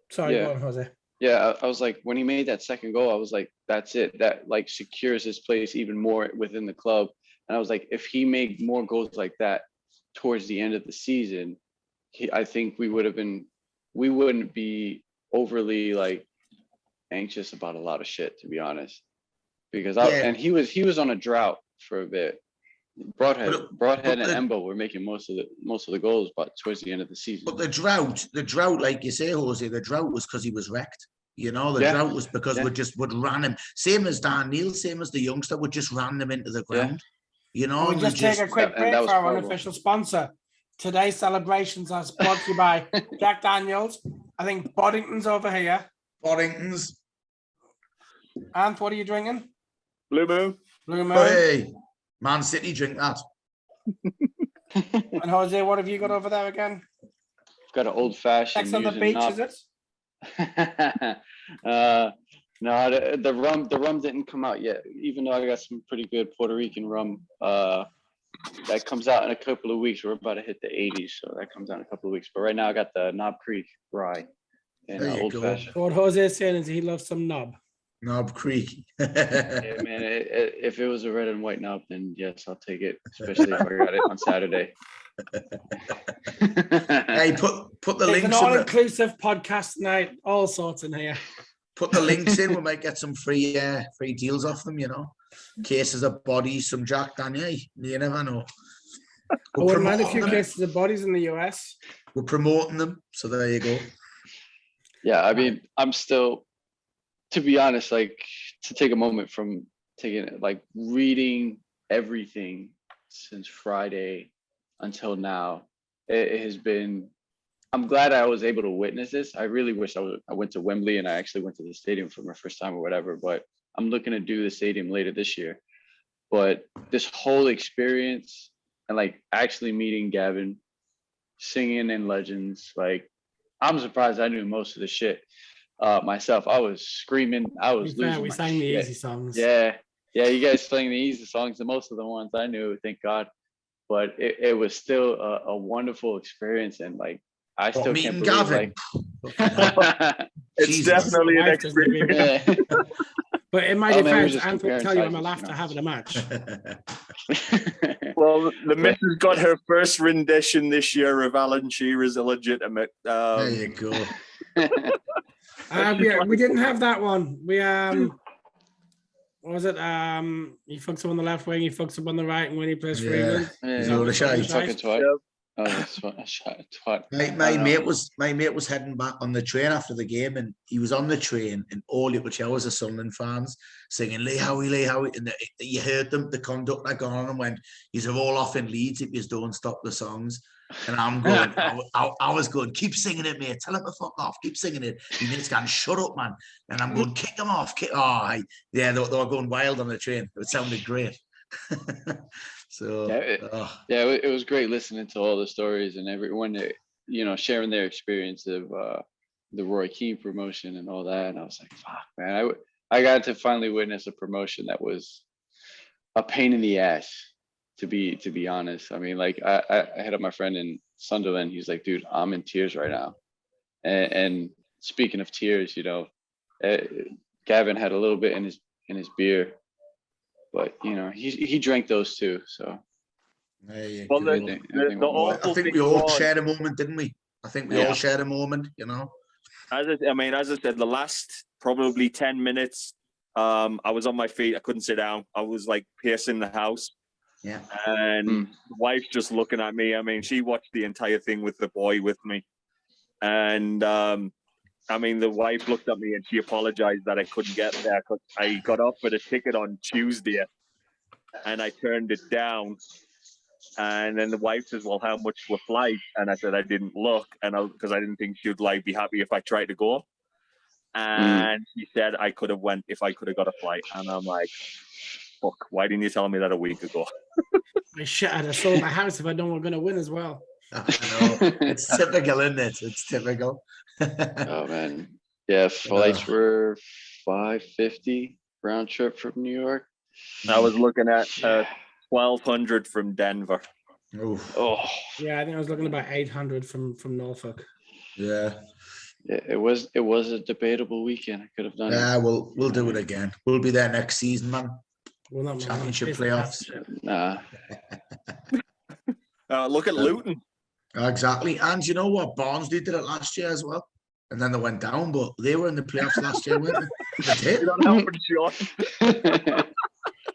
sorry, go on, Jose. Yeah, I was like, when he made that second goal, I was like, that's it. That secures his place even more within the club. And I was like, if he made more goals like that towards the end of the season, I think we wouldn't be overly like anxious about a lot of shit, to be honest. Because Yeah. he was on a drought for a bit. Broadhead and Embo were making most of the goals, but towards the end of the season. But the drought, like you say, Jose, the drought was because he was wrecked. You know, the drought was because would ran him. Same as Dan Neil, same as the youngster, would just ran them into the ground. You know, we just take a quick break for our unofficial sponsor. Today's celebrations are brought to you by Jack Daniels. I think Boddington's over here. Boddington's. Anth, what are you drinking? Blue Moon. Blue Moon. Hey, Man City, drink that. And Jose, what have you got over there again? I've got an old fashioned. Sex on the beach, is it? No, the rum didn't come out yet. Even though I got some pretty good Puerto Rican rum, that comes out in a couple of weeks. We're about to hit the 80s, so that comes out in a couple of weeks. But right now, I got the Knob Creek rye and old fashioned. What Jose is saying is he loves some knob. Knob Creek. Yeah, man. If it was a red and white knob, then yes, I'll take it. Especially if I got it on Saturday. Hey, put the It's links. an all-inclusive podcast tonight. All sorts in here. Put the links in. We might get some free deals off them. You know, cases of bodies, some Jack Daniel. You never know. I wouldn't mind a few cases of bodies in the US. We're promoting them, so there you go. Yeah, I mean, I'm still, to be honest, like to take a moment from reading everything since Friday until now, it has been, I'm glad I was able to witness this. I really wish I went to Wembley and I actually went to the stadium for my first time or whatever, but I'm looking to do the stadium later this year. But this whole experience and like actually meeting Gavin, singing in Legends, like I'm surprised I knew most of the shit myself. I was screaming. I was losing we my sang the shit. easy songs. Yeah, you guys sang the easy songs, and most of the ones I knew, thank God. But it was still a wonderful experience, and like I still can't believe Gavin. It's Jesus. definitely an experience. Yeah. But in my Oh, man, we're defense, just Anth will comparing tell you I'm a sizes, laugh you to know. having a match. Well, the missus got her first rendition this year of Alan Shearer's Illegitimate. There you go. We didn't have that one. We what was it? He fucks up on the left wing, he fucks up on the right, and when he plays for England, He's all the shite. Fucking twat. Yep. Oh, that's twat. My mate was heading back on the train after the game, and he was on the train, and all you could hear was the Sunderland fans singing "Lee Howie, Lee Howie," and you heard them. The conductor gone on and went, "You're all off in Leeds if you don't stop the songs." And I'm going, I was going, keep singing it, mate. Tell him to fuck off. Keep singing it. He minutes going, shut up, man. And I'm going, kick them off. They were going wild on the train. It sounded great. So it was great listening to all the stories and everyone, sharing their experience of the Roy Keane promotion and all that. And I was like, fuck, man, I got to finally witness a promotion that was a pain in the ass. To be honest, I mean, like I hit up my friend in Sunderland. He's like, dude, I'm in tears right now. And speaking of tears, Gavin had a little bit in his beer, but he drank those too. So there you well, go. I think we all shared a moment, didn't we? I think we all shared a moment. As I said, the last probably 10 minutes, I was on my feet. I couldn't sit down. I was like pacing the house. Yeah. And the wife's just looking at me. I mean, she watched the entire thing with the boy with me. And the wife looked at me and she apologized that I couldn't get there because I got offered a ticket on Tuesday and I turned it down. And then the wife says, well, how much were flights? And I said, I didn't look because I didn't think she'd be happy if I tried to go. And she said I could have went if I could have got a flight. And I'm like, fuck, why didn't you tell me that a week ago? Shit, I'd have sold my house if I know we're going to win as well. I know. It's typical, isn't it? It's typical. Oh, man. Yeah, flights were $550 round trip from New York. I was looking at 1,200 from Denver. Oof. Oh. Yeah, I think I was looking at about 800 from Norfolk. Yeah. It was a debatable weekend. I could have done it. Yeah, we'll do it again. We'll be there next season, man. Well, not Championship playoffs. Nah. Look at Luton. Exactly. And you know what? Barnsley did it last year as well. and then they went down, but they were in the playoffs last year, weren't they? They did.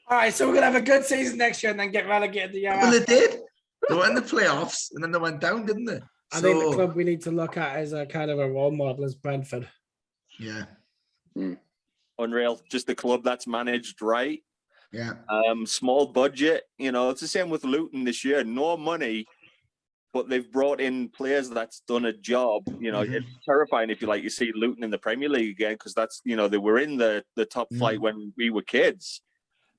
All right, so we're gonna have a good season next year and then get relegated the year Well, after. they did. They were in the playoffs and then they went down, didn't they? I think the club we need to look at as a kind of a role model is Brentford. Yeah. Unreal. Just a club that's managed right. Yeah. Small budget. You know, it's the same with Luton this year. No money, but they've brought in players that's done a job. You know, it's terrifying if you see Luton in the Premier League again, because that's, you know, they were in the top flight when we were kids.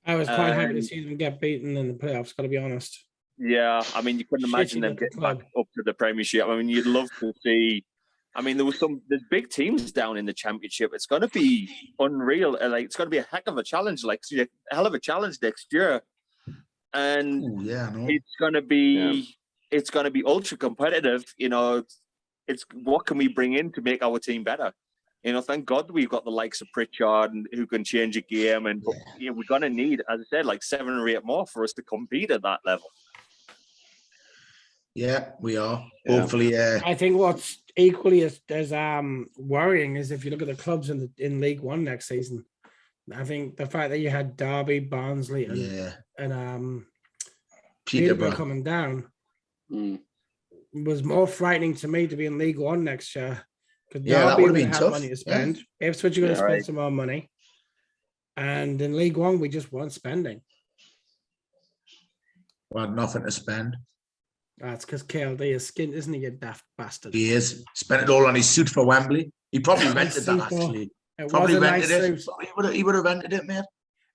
I was quite happy to see them get beaten in the playoffs, got to be honest. Yeah, I mean, you couldn't imagine them getting back up to the Premiership. I mean, you'd love to see. I mean, there's big teams down in the Championship. It's going to be unreal. It's going to be a heck of a challenge, a hell of a challenge next year. And it's going to be ultra competitive. You know, it's what can we bring in to make our team better? You know, thank God we've got the likes of Pritchard and who can change a game. And we're going to need, as I said, 7 or 8 more for us to compete at that level. Yeah, we are. Yeah. Hopefully, I think what's equally as worrying is if you look at the clubs in League One next season. I think the fact that you had Derby, Barnsley, and Peterborough coming down was more frightening to me to be in League One next year. Because that would have been have tough. Money to spend. Ipswich are going to spend some more money, and in League One we just weren't spending. We had nothing to spend. That's because KLD is skint, isn't he, you daft bastard? He is. Spent it all on his suit for Wembley. He probably rented that, actually. Probably rented it. He would have rented it, mate.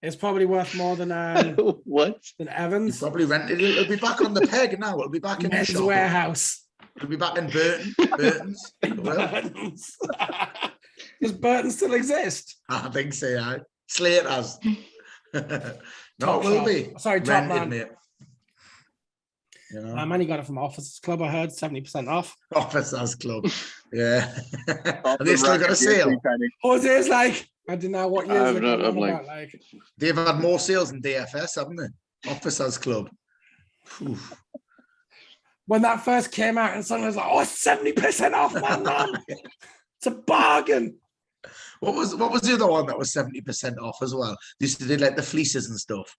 It's probably worth more than than Evans. He probably rented it. It'll be back on the peg now. It'll be back in Men's the shop. Warehouse. It'll be back in Burton's. Burton's. Does Burton still exist? I think so, yeah. Slate has. No, it will be. Sorry, Top Man. Mate. You know? My money got it from Officers Club, I heard, 70% off. Officers Club. Yeah. Are they still got a sale? Jose's I don't know what years about. They've had more sales than DFS, haven't they? Officers Club. When that first came out and someone was like, 70% off, man. It's a bargain. What was the other one that was 70% off as well? They used to do the fleeces and stuff.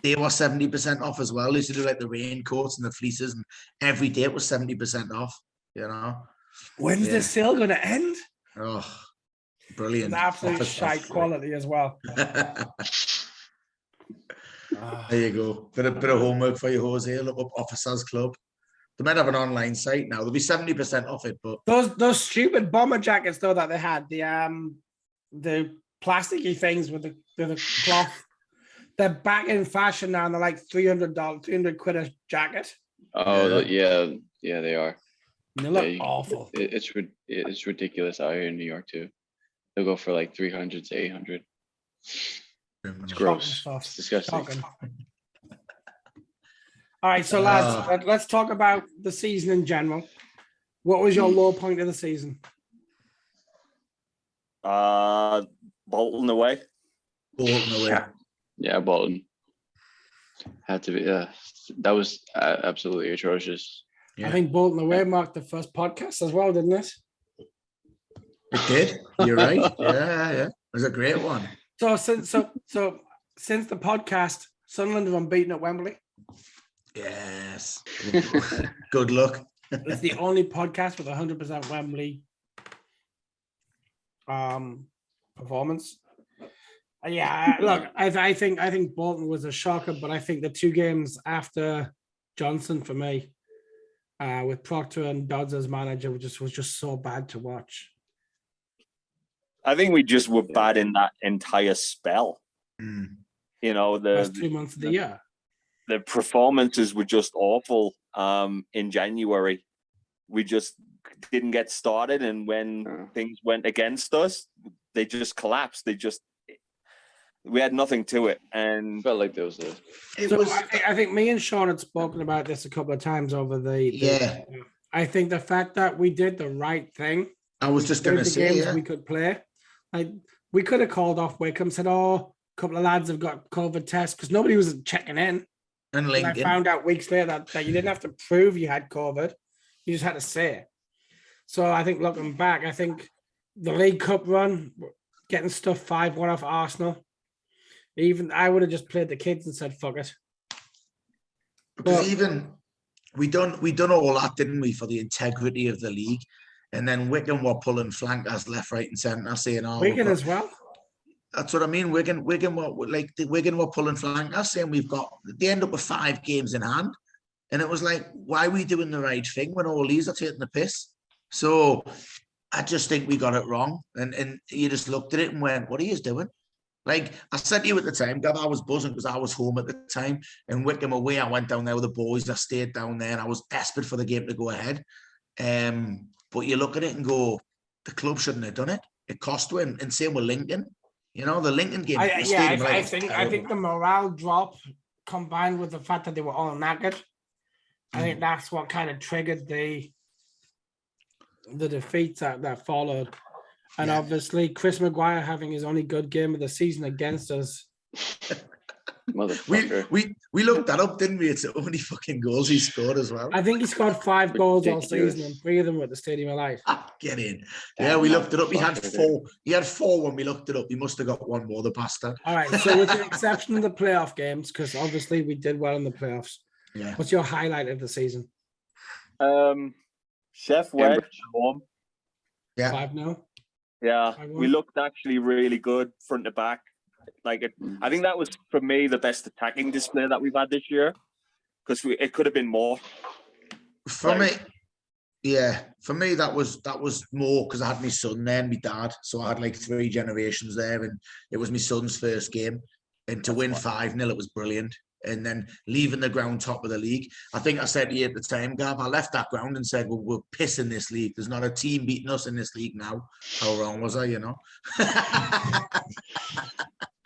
They were 70% off as well. They used to do the raincoats and the fleeces, and every day it was 70% off, you know. When's the sale going to end? Oh, brilliant. It's absolute shite quality as well. There you go. Bit of homework for you, Jose. Look up Officers Club. They might have an online site now. There'll be 70% off it, but those stupid bomber jackets though that they had, the plasticky things with the cloth, they're back in fashion now, and they're like $300 a jacket. Oh yeah, they are. And they look awful. It's ridiculous out here in New York too. They'll go for like 300 to 800. It's gross. It's disgusting. All right, so lads, let's talk about the season in general. What was your low point of the season? Bolton away. Yeah, Bolton. Had to be. That was absolutely atrocious. Yeah. I think Bolton away marked the first podcast as well, didn't it? It did. You're right. Yeah. It was a great one. So since the podcast, Sunderland have unbeaten at Wembley. Yes. Good luck. It's the only podcast with 100% Wembley performance. Yeah, look, I think Bolton was a shocker, but I think the 2 games after Johnson for me, with Proctor and Dodds as manager, was just so bad to watch. I think we just were bad in that entire spell. You know, the last 2 months of the year. The performances were just awful in January. We just didn't get started, and when things went against us, they just collapsed. We had nothing to it, and felt like there was I think me and Sean had spoken about this a couple of times over I think the fact that we did the right thing. I was just going to say, games we could play. We could have called off Wycombe, said, a couple of lads have got COVID tests, because nobody was checking in. And I found out weeks later that you didn't have to prove you had COVID. You just had to say it. So I think looking back, I think the League Cup run, getting stuff 5-1 off Arsenal, even I would have just played the kids and said, fuck it. Because even we done all that, didn't we, for the integrity of the league? And then Wycombe were pulling flankers left, right, and centre, saying, "Oh, Wigan as well." That's what I mean. Wigan were pulling flankers, saying they end up with 5 games in hand, and it was like, why are we doing the right thing when all these are taking the piss? So I just think we got it wrong, and you just looked at it and went, "What are you doing?" Like I said to you at the time, Gav, I was buzzing because I was home at the time. And Wycombe away, I went down there with the boys. I stayed down there and I was desperate for the game to go ahead. But you look at it and go, the club shouldn't have done it. It cost them. And same with Lincoln. You know, the Lincoln game. I think the morale drop combined with the fact that they were all knackered. I think that's what kind of triggered the defeats that followed. And obviously, Chris Maguire having his only good game of the season against us. We looked that up, didn't we? It's the only fucking goals he scored as well. I think he scored 5 goals all season, and 3 of them were at the Stadium of Light. Get in. Yeah, we looked it up. He had 4. He had 4 when we looked it up. He must have got 1 more, the bastard. All right, so with the exception of the playoff games, because obviously we did well in the playoffs. Yeah. What's your highlight of the season? Chef Wedge home. Yeah. 5-0. Yeah, 5-1. we looked actually really good front to back. I think that was for me the best attacking display that we've had this year, because it could have been more. For me, that was more because I had my son there and my dad, so I had like 3 generations there, and it was my son's first game, and to win 5-0, it was brilliant. And then leaving the ground top of the league, I think I said to you at the time, Gav, I left that ground and said, well, we're pissing this league. There's not a team beating us in this league now. How wrong was I, you know?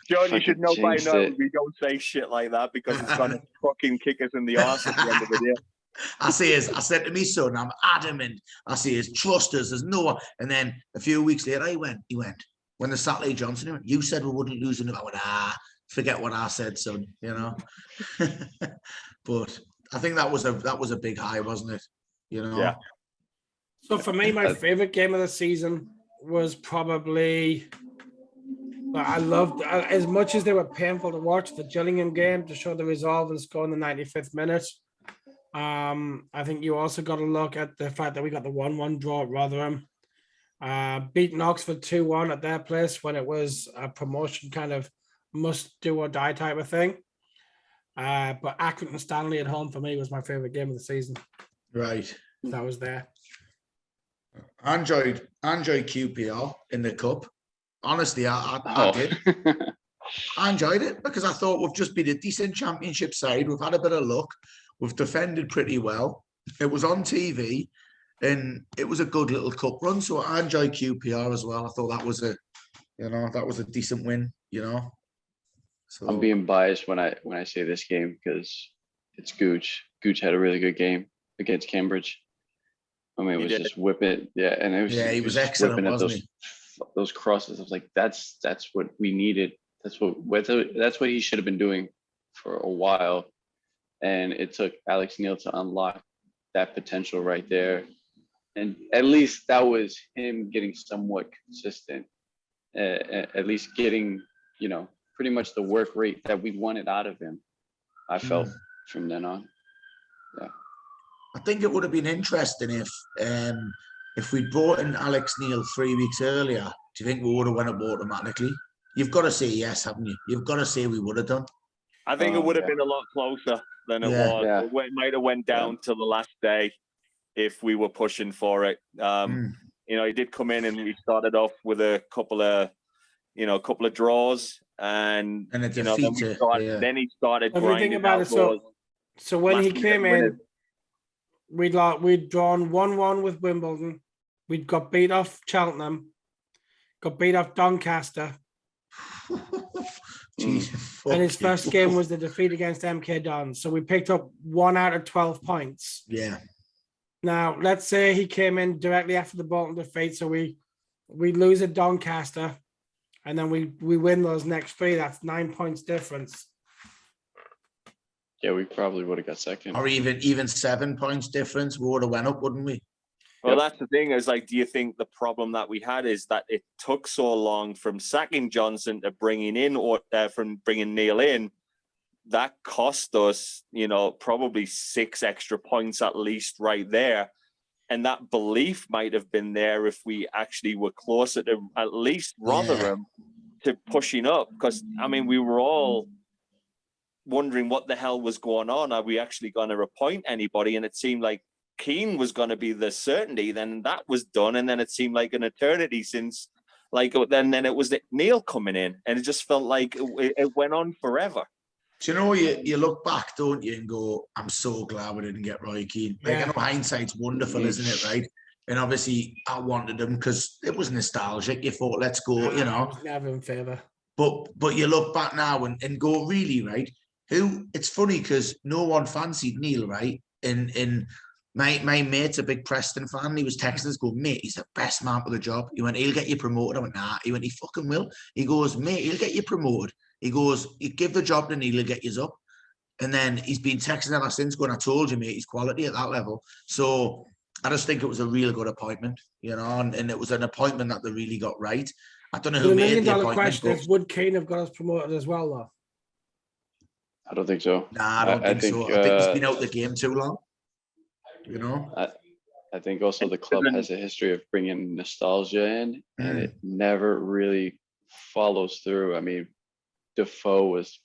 John, you should know by now we don't say shit like that because it's going to fucking kick us in the arse at the end of the day. I said to me son, I'm adamant. I say, trust us, there's no one. And then a few weeks later, he went, when the Saturday Johnson, he went, you said we wouldn't lose. And I went, forget what I said, son, you know. But I think that was a big high, wasn't it? You know. Yeah. So for me, my favorite game of the season was probably. I loved, as much as they were painful to watch, the Gillingham game to show the resolve and score in the 95th minute. I think you also got to look at the fact that we got the 1-1 draw at Rotherham. Beating Oxford 2-1 at their place when it was a promotion kind of must do or die type of thing. But Accrington Stanley at home for me was my favorite game of the season. Right. That was there. I enjoyed QPR in the cup. Honestly, I did. I enjoyed it because I thought we've just been a decent championship side. We've had a bit of luck. We've defended pretty well. It was on TV and it was a good little cup run. So I enjoyed QPR as well. I thought that was a decent win, you know. So I'm being biased when I say this game because it's Gooch. Gooch had a really good game against Cambridge. I mean, it was just whipping. Yeah, and it was he was excellent, wasn't he? Those crosses. I was like, that's what we needed. That's what he should have been doing for a while. And it took Alex Neil to unlock that potential right there. And at least that was him getting somewhat consistent, at least getting, pretty much the work rate that we wanted out of him. I felt from then on. Yeah. I think it would have been interesting if we'd brought in Alex Neil 3 weeks earlier. Do you think we would have went up automatically? You've got to say yes, haven't you? You've got to say we would have done. I think it would have been a lot closer than it was. Yeah. It might have went down to the last day if we were pushing for it. He did come in and we started off with a couple of draws and a then defeat. Then he started Everything grinding about out it. So when he came in, we'd drawn 1-1 with Wimbledon. We'd got beat off Cheltenham, got beat off Doncaster. Jeez, and his first game was the defeat against MK Dons. So we picked up 1 out of 12 points. Yeah. Now, let's say he came in directly after the Bolton defeat. So we lose at Doncaster and then we win those next 3. That's 9 points difference. Yeah, we probably would have got second. Or even 7 points difference. We would have went up, wouldn't we? Well, that's the thing is like, do you think the problem that we had is that it took so long from sacking Johnson to bringing in or from bringing Neil in? That cost us, probably 6 extra points at least right there. And that belief might have been there if we actually were closer to at least Rotherham to pushing up. Because, we were all wondering what the hell was going on. Are we actually going to appoint anybody? And it seemed like Keane was going to be the certainty. Then that was done. And then it seemed like an eternity since, then it was Neil coming in. And it just felt like it went on forever. Do you know, you look back, don't you, and go, I'm so glad we didn't get Roy Keane. I know hindsight's wonderful, isn't it, right? And obviously, I wanted him because it was nostalgic. You thought, let's go, Never in favour. But you look back now and go, really, right? It's funny because no one fancied Neil, right? And my mate's a big Princeton fan. He was texting us, going, mate, he's the best man for the job. He went, he'll get you promoted. I went, nah. He went, he fucking will. He goes, mate, he'll get you promoted. He goes, you give the job to Neil, he'll get you up. And then he's been texting ever since going, I told you, mate, he's quality at that level. So I just think it was a real good appointment, and it was an appointment that they really got right. I don't know who made the appointment. Question is, would Keane have got us promoted as well, though? I don't think so. Nah, I don't think so. I think he's been out the game too long, I think also the club has a history of bringing nostalgia in, and it never really follows through. Defoe was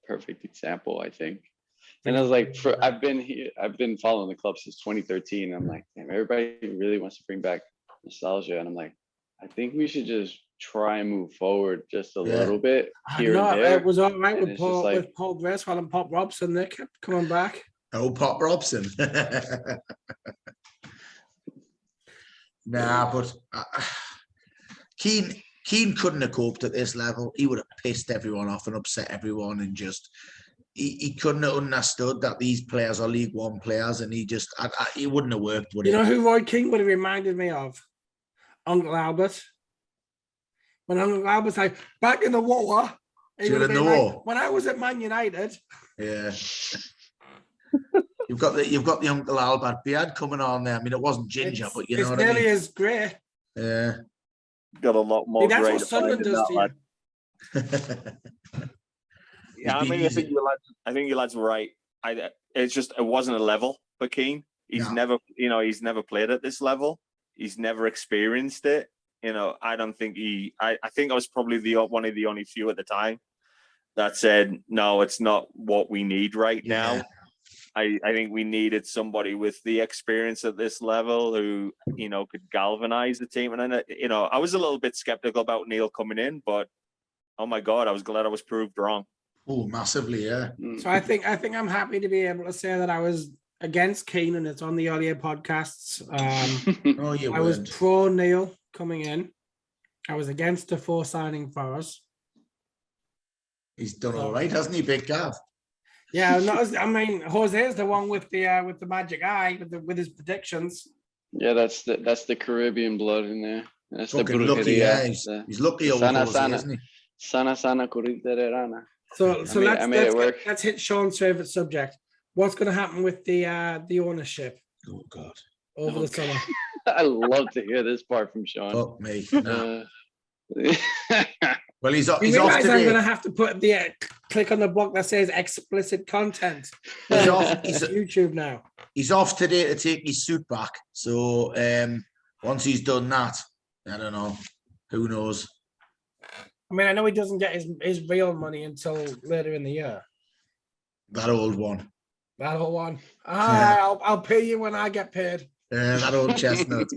a perfect example, I think. And I was like, I've been following the club since 2013. I'm like, damn, everybody really wants to bring back nostalgia. And I'm like, I think we should just try and move forward just a little bit here and there. It was all right with Paul Bracewell and Pop Robson. They kept coming back. Oh, Pop Robson. Nah, but Keane couldn't have coped at this level. He would have pissed everyone off and upset everyone, and just he couldn't have understood that these players are League One players, and he wouldn't have worked. Would you know who Roy Keane would have reminded me of? Uncle Albert. When Uncle Albert's like, back in the war. When I was at Man United. Yeah. You've got the Uncle Albert beard coming on there. It wasn't ginger, but you know what I mean. It's nearly as grey. Yeah. Got a lot more. That's what Sunderland does to you. Yeah, I think you lads were right. It wasn't a level for Keane. He's never played at this level. He's never experienced it. I don't think I think I was probably one of the only few at the time that said, no, it's not what we need right now. I think we needed somebody with the experience at this level who, could galvanize the team. And then, I was a little bit skeptical about Neil coming in, but oh my God, I was glad I was proved wrong. Oh, massively, yeah. So I think I'm happy to be able to say that I was against Keane, and it's on the earlier podcasts. I was pro Neil coming in. I was against Defoe signing for us. He's done all right, hasn't he, Big Gav? Yeah, Jose is the one with the magic eye with his predictions. Yeah, that's the Caribbean blood in there. That's fucking the lucky, he's lucky old Jose, isn't he? Sana corriterana. So let's hit Sean's favorite subject. What's going to happen with the ownership? Oh God! Over the summer. I love to hear this part from Sean. Fuck me. No. Well, he's off today. I'm going to have to put the click on the block that says explicit content. He's off. He's YouTube now. He's off today to take his suit back. So once he's done that, I don't know. Who knows? I know he doesn't get his real money until later in the year. That old one. I'll pay you when I get paid. That old chestnut.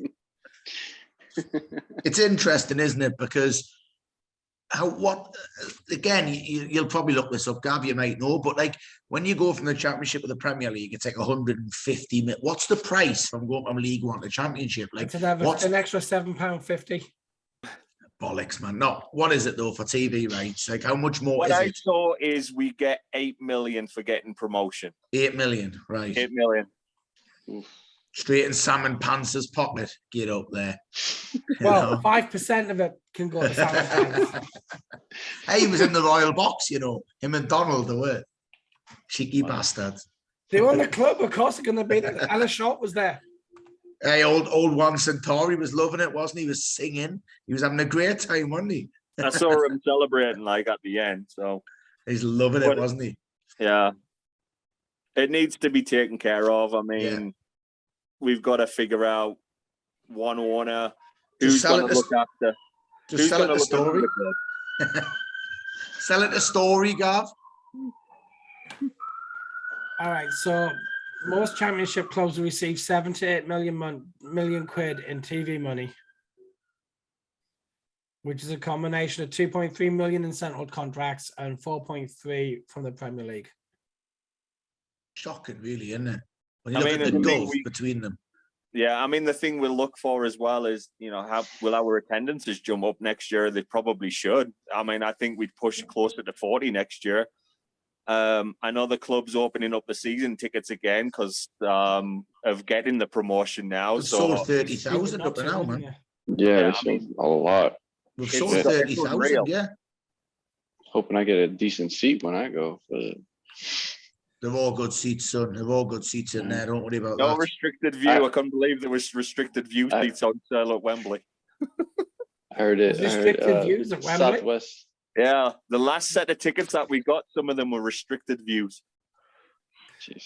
It's interesting, isn't it? Because you'll probably look this up, Gav, you might know, but when you go from the Championship to the Premier League, it's 150 million. What's the price from going from League One to Championship? It's an extra £7.50. Bollocks, man. No, what is it though for TV rights? How much more what is I it? saw is we get 8 million for getting promotion. 8 million, right. 8 million. Oof. Straight in Salmon Pants's pocket. Get up there. Well, 5% of it can go to Salmon Pants. Hey, he was in the Royal Box, Him and Donald, they were. Cheeky bastards. They won the club, of course, they're going to be there. Alice Short was there. Hey, old Juan Centauri was loving it, wasn't he? He was singing. He was having a great time, wasn't he? I saw him celebrating like at the end. So he's loving it, wasn't he? Yeah. It needs to be taken care of. I mean, we've got to figure out one owner who's going to look after. Just sell it to Story. Sell it to Story, Gav. All right, so most championship clubs receive 7 to 8 million quid in TV money, which is a combination of 2.3 million in central contracts and 4.3 from the Premier League. Shocking, really, isn't it? When you look at the gulf between them. Yeah, I mean, the thing we'll look for as well is, how will our attendances jump up next year? They probably should. I mean, I think we'd push closer to 40 next year. I know the club's opening up the season tickets again because of getting the promotion now. We've sold 30,000 up now, man. Yeah, they sold a lot. We've sold 30,000, yeah. Hoping I get a decent seat when I go. But they're all good seats, son. They're all good seats in there. Don't worry about that. No restricted view. I couldn't believe there was restricted view seats on sale at Wembley. I heard it. Restricted views at Wembley? Southwest. Yeah, the last set of tickets that we got, some of them were restricted views.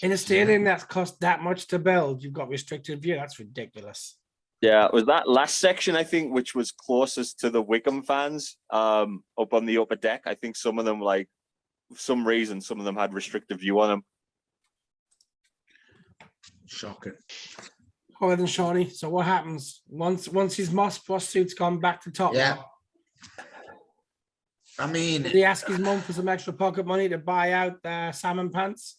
In a stadium that's cost that much to build, you've got restricted view. That's ridiculous. Yeah, it was that last section, I think, which was closest to the Wycombe fans, up on the upper deck. I think some of them, for some reason, some of them had restricted view on them. Shocking. All right then, Shawnee. So what happens once his Moss suit's gone back to top? Yeah. I mean, did he ask his mum for some extra pocket money to buy out salmon pants?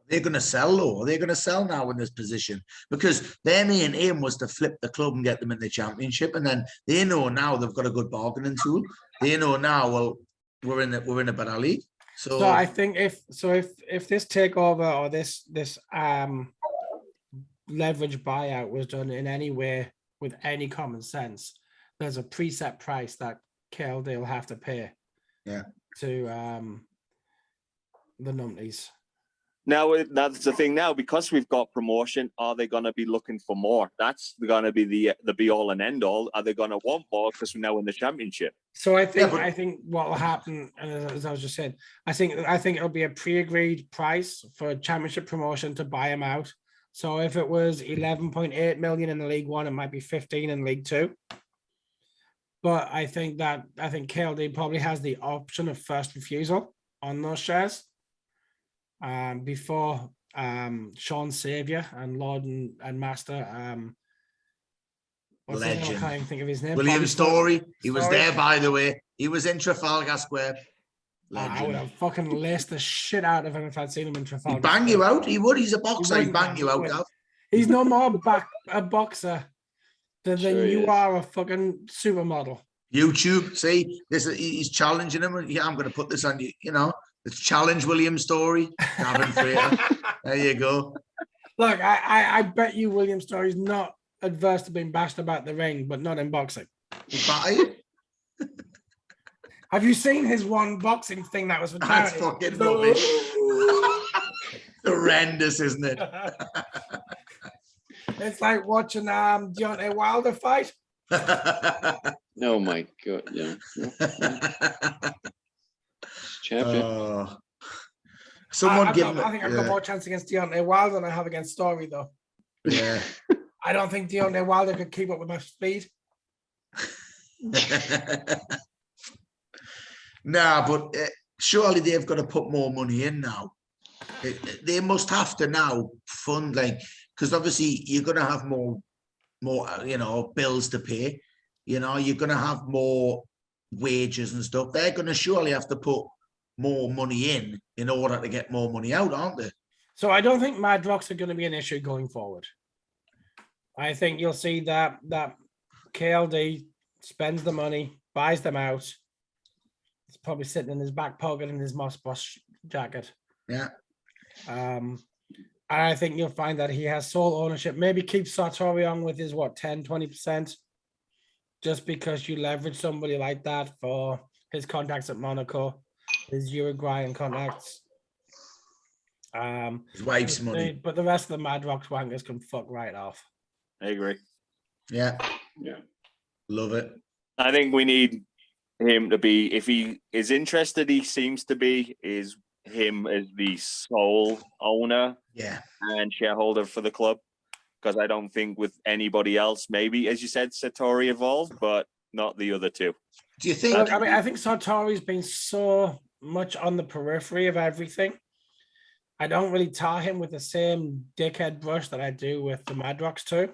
They're going to sell, though. They're going to sell now in this position because their main aim was to flip the club and get them in the championship, and then they know now they've got a good bargaining tool. They know now, well, we're in a better league. So I think if this takeover or this leverage buyout was done in any way with any common sense, there's a preset price that KLD will have to pay. Yeah. To the numpties. Now that's the thing. Now because we've got promotion, are they going to be looking for more? That's going to be the be all and end all. Are they going to want more because we're now in the championship? So I think what will happen, and as I was just saying, I think it'll be a pre-agreed price for a championship promotion to buy him out. So if it was 11.8 million in the League One, it might be 15 in League Two. But I think KLD probably has the option of first refusal on those shares. Before Sean Saviour and Lord and Master, legend. I can't even think of his name. William Story. He was there, by the way. He was in Trafalgar Square. I would have fucking laced the shit out of him if I'd seen him in Trafalgar. He'd bang you out. He would. He's a boxer. He'd bang you out. He's no more a boxer than you are a fucking supermodel. YouTube. See, he's challenging him. Yeah, I'm going to put this on you. It's challenge William Story. Gavin Frater. There you go. Look, I bet you William Story's not adverse to being bashed about the ring, but not in boxing. Have you seen his one boxing thing that was for charity? That's fucking rubbish. Horrendous, isn't it? It's like watching Deontay Wilder fight. Oh my God! Yeah. Champion. Someone I think I've got more chance against Deontay Wilder than I have against Story, though. Yeah. I don't think Deontay Wilder could keep up with my speed. Nah, but surely they've got to put more money in now. They must have to now fund, because obviously you're going to have more, bills to pay. You're going to have more wages and stuff. They're going to surely have to put more money in order to get more money out, aren't they? So I don't think Mad Rocks are going to be an issue going forward. I think you'll see that KLD spends the money, buys them out. It's probably sitting in his back pocket in his Moss Boss jacket. Yeah. And I think you'll find that he has sole ownership. Maybe keep Sartori on with his 10-20%, just because you leverage somebody like that for his contacts at Monaco, his Uruguayan contacts. His wife's money. But the rest of the Mad Rocks wankers can fuck right off. I agree. Yeah. Yeah. Love it. I think we need him to be, if he is interested, he seems to be, is him as the sole owner and shareholder for the club. Because I don't think with anybody else, maybe, as you said, Satori involved, but not the other two. Do you think? Look, I think Sartori's been so much on the periphery of everything. I don't really tar him with the same dickhead brush that I do with the Madrox too.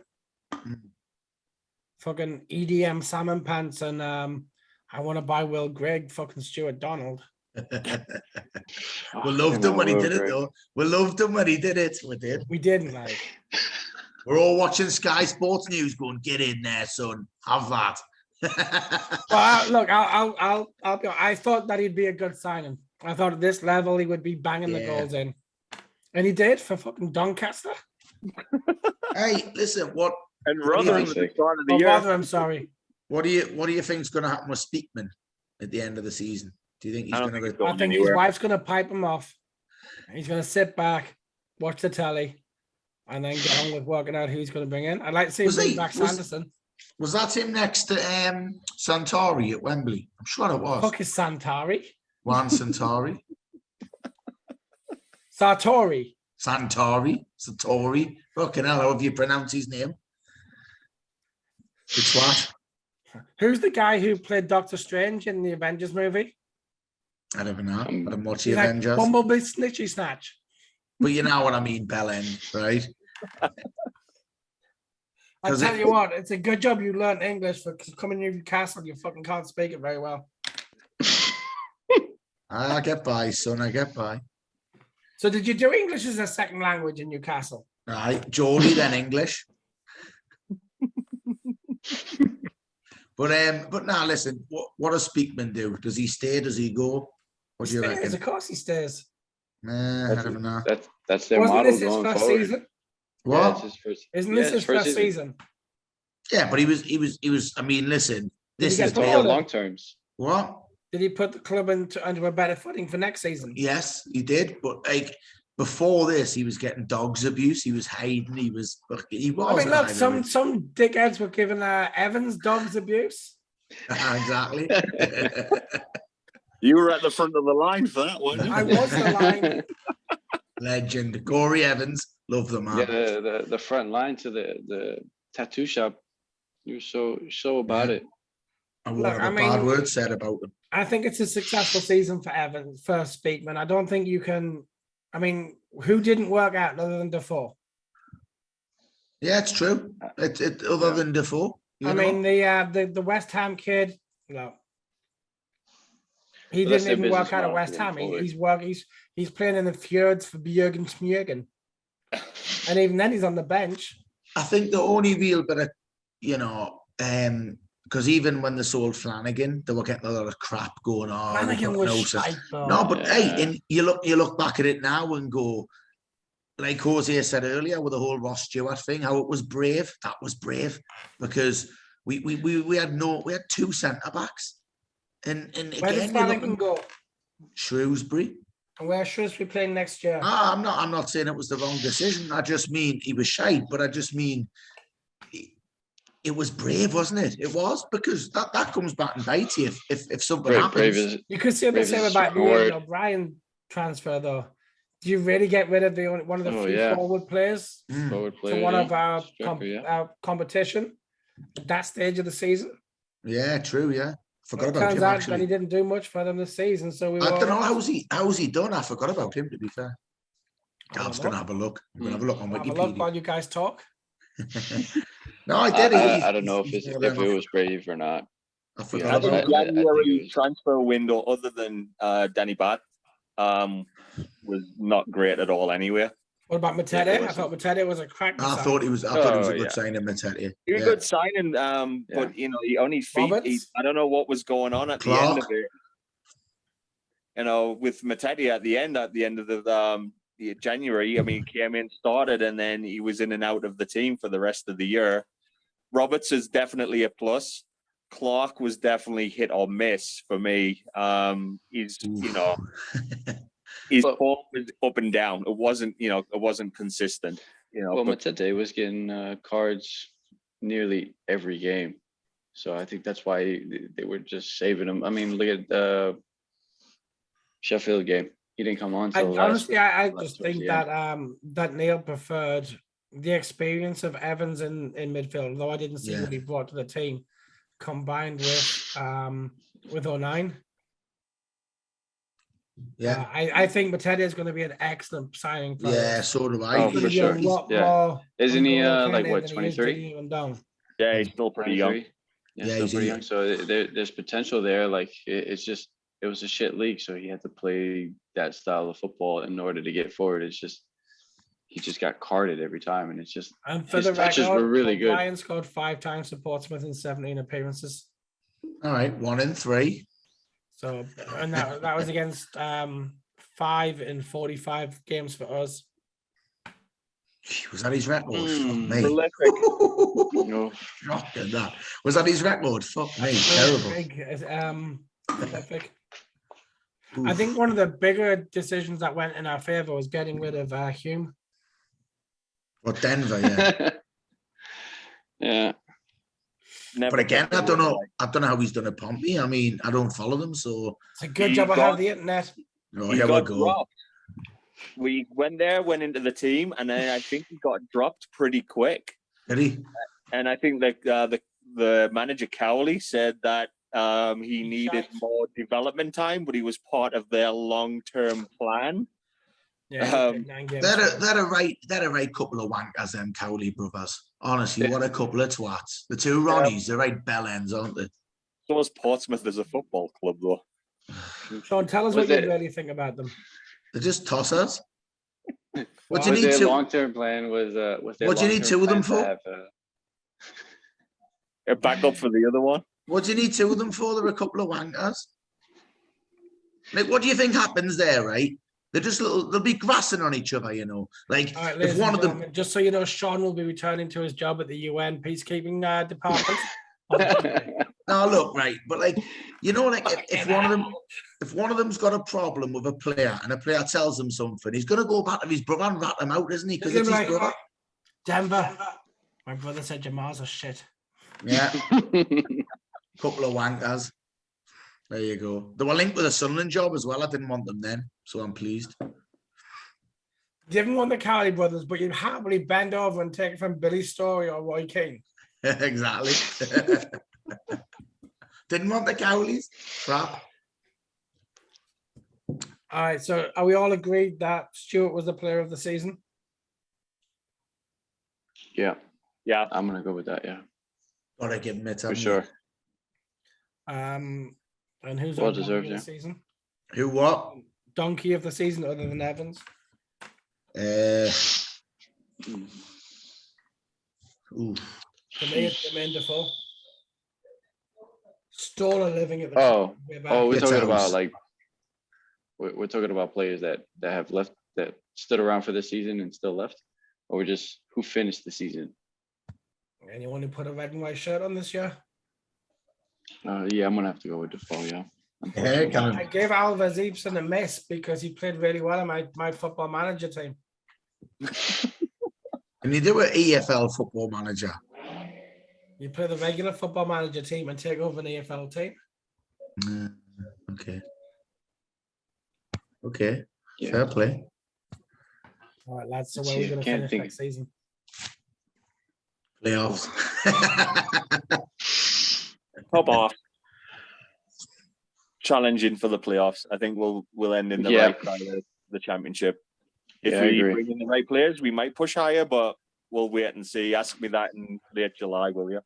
Fucking EDM salmon pants and I want to buy Will Grigg, fucking Stuart Donald. We loved him when he did it, though. We loved him when he did it. We did. We didn't, like. We're all watching Sky Sports News, going, "Get in there, son. Have that." Well, look, I'll be. I thought that he'd be a good signing. I thought at this level he would be banging the goals in, and he did for fucking Doncaster. Hey, listen, what? And Rotherham at the start of the year. Rotherham, sorry. What do you think is going to happen with Speakman at the end of the season? Do you think he's going to? I think his wife's going to pipe him off. He's going to sit back, watch the telly, and then get on with working out who he's going to bring in. I'd like to see him bring back Sanderson. Was that him next to Santari at Wembley? I'm sure it was. Fuck is Santari? Juan Santari. Sartori. Satori. Fucking hell, how have you pronounced his name? It's what? Who's the guy who played Doctor Strange in the Avengers movie? I don't know. I don't watch the He's Avengers. like Bumblebee Snitchy Snatch. But you know what I mean, Bellend, right? I tell you what, it's a good job you learned English for coming to Newcastle. You fucking can't speak it very well. I get by, son. I get by. So did you do English as a second language in Newcastle? Right, Geordie, then English. But now listen, what does Speakman do? Does he stay? Does he go? What do you reckon? Of course he stays. I don't know. That's their Wasn't model this his going first forward. season? What? Isn't this his first season? Yeah, but he was. I mean, listen, this is long terms. What? Did he put the club into a better footing for next season? Yes, he did. But like before this, he was getting dogs abuse. He was hiding. He was. I mean, look, some dickheads were giving Evans dogs abuse. Exactly. You were at the front of the line for that one. I was the line. Legend, Corey Evans. Love the man. Yeah, the front line to the tattoo shop. You were so about it. And what a bad word said about him. I think it's a successful season for Evans, for Speakman. I don't think you can. I mean, who didn't work out other than Defoe? Yeah, it's true. It other than Defoe. I mean, the West Ham kid, he didn't even work out at West Ham. He's playing in the fjords for Jürgen Smjürgen. And even then he's on the bench. I think the only real bit of, because even when they sold Flanagan, they were getting a lot of crap going on. Flanagan was shite, though. No, but hey, and you look back at it now and go, like Jose said earlier with the whole Ross Stewart thing, how it was brave. That was brave because we had two centre backs, and where does Flanagan go? Shrewsbury. And where Shrewsbury playing next year? I'm not saying it was the wrong decision. I just mean he was shite, but I just mean it was brave, wasn't it? It was, because that comes back and bites you if something happens. You could say the same about the O'Brien transfer, though. Do you really get rid of one of the few forward players to one of our competition at that stage of the season? Yeah, true. Yeah, forgot about him. Turns out that he didn't do much for them this season. So I don't know how's he done. I forgot about him. To be fair, Gav's gonna have a look. I'm gonna have a look on Wikipedia. Have a look while you guys talk. No, I did. I don't know if it was brave or not. I forgot about January transfer window, other than Danny Bat, was not great at all anyway. What about Matete? I thought Matete was a crack. I thought it was a good signing, Matete. He was a good signing, but he only I don't know what was going on at the end of it. With Matete at the end of the January, I mean, he came in, started, and then he was in and out of the team for the rest of the year. Roberts is definitely a plus. Clark was definitely hit or miss for me. His form was up and down. It wasn't consistent. Well, Matete was getting cards nearly every game. So I think that's why they were just saving him. I mean, look at the Sheffield game. He didn't come on till honestly, I just think that that Neil preferred the experience of Evans in midfield, although I didn't see what he brought to the team, combined with 09. Yeah, I think Matete is going to be an excellent signing for us. So do I. Oh, for sure. More isn't he like what, than he is 23? Even down. Yeah, he's still pretty young. Yeah, still pretty young. So there's potential there. Like it's just, it was a shit league, so he had to play that style of football in order to get forward. It's just, he just got carded every time, and it's just, and for his the touches record, were really good. Ryan scored 5 times for Portsmouth in 17 appearances. All right, 1 in 3. So, and that was against 5 in 45 games for us. Was that his record? Fuck me. Prolific. Shocking that. Was that his record? Fuck me. Terrible. Prolific. I think one of the bigger decisions that went in our favor was getting rid of Hume. Well, Denver, yeah. Yeah. But again, I don't know how he's done at Pompey. I mean, I don't follow them, so it's a good job I have the internet. Oh, here we go. Dropped. We went into the team, and then I think he got dropped pretty quick. Did he? And I think that the manager Cowley said that he needed more development time, but he was part of their long-term plan. Yeah, they're a right couple of wankers, them Cowley brothers. Honestly, what a couple of twats. The two Ronnies, they're right bell ends, aren't they? So is Portsmouth as a football club, though. Sean, tell us what you really think about them. They're just tossers. What do you need? Their long-term plan was what do you need 2 of them for? A backup for the other one. What do you need 2 of them for? They're a couple of wankers. Like, what do you think happens there, right? They're just they'll be grassing on each other, you know. Like, right, if one of them... Just so you know, Sean will be returning to his job at the UN peacekeeping department. No, look, right, but like, you know, like if one of them's got a problem with a player and a player tells him something, he's gonna go back to his brother and rat him out, isn't he? Because it's his brother. Denver, my brother said Jamal's a shit. Yeah, couple of wankers. There you go. They were linked with a Sunderland job as well. I didn't want them then, so I'm pleased. You didn't want the Cowley brothers, but you'd happily bend over and take it from Billy Story or Roy Keane. Exactly. Didn't want the Cowleys. Crap. All right, so are we all agreed that Stewart was the player of the season? Yeah, yeah, I'm gonna go with that. Yeah, gotta give him it for sure. And who's well on deserved, the season? Who what? Donkey of the season other than Evans? Ooh. The main default. Stole a living at the we're talking about like we're talking about players that have left, that stood around for the season and still left, or we're just who finished the season. Anyone who put a red and white shirt on this year? Yeah, I'm gonna have to go with Defoe. Yeah. I gave Alves Ibsen a miss because he played really well in my football manager team. And you do an EFL football manager. You play the regular football manager team and take over an EFL team. Okay. Yeah. Fair play. All right, lads. So where are we going to finish next season? Playoffs. Top off. Challenging for the playoffs. I think we'll end in the right side of the championship. If we bring in the right players, we might push higher, but we'll wait and see. Ask me that in late July, will you?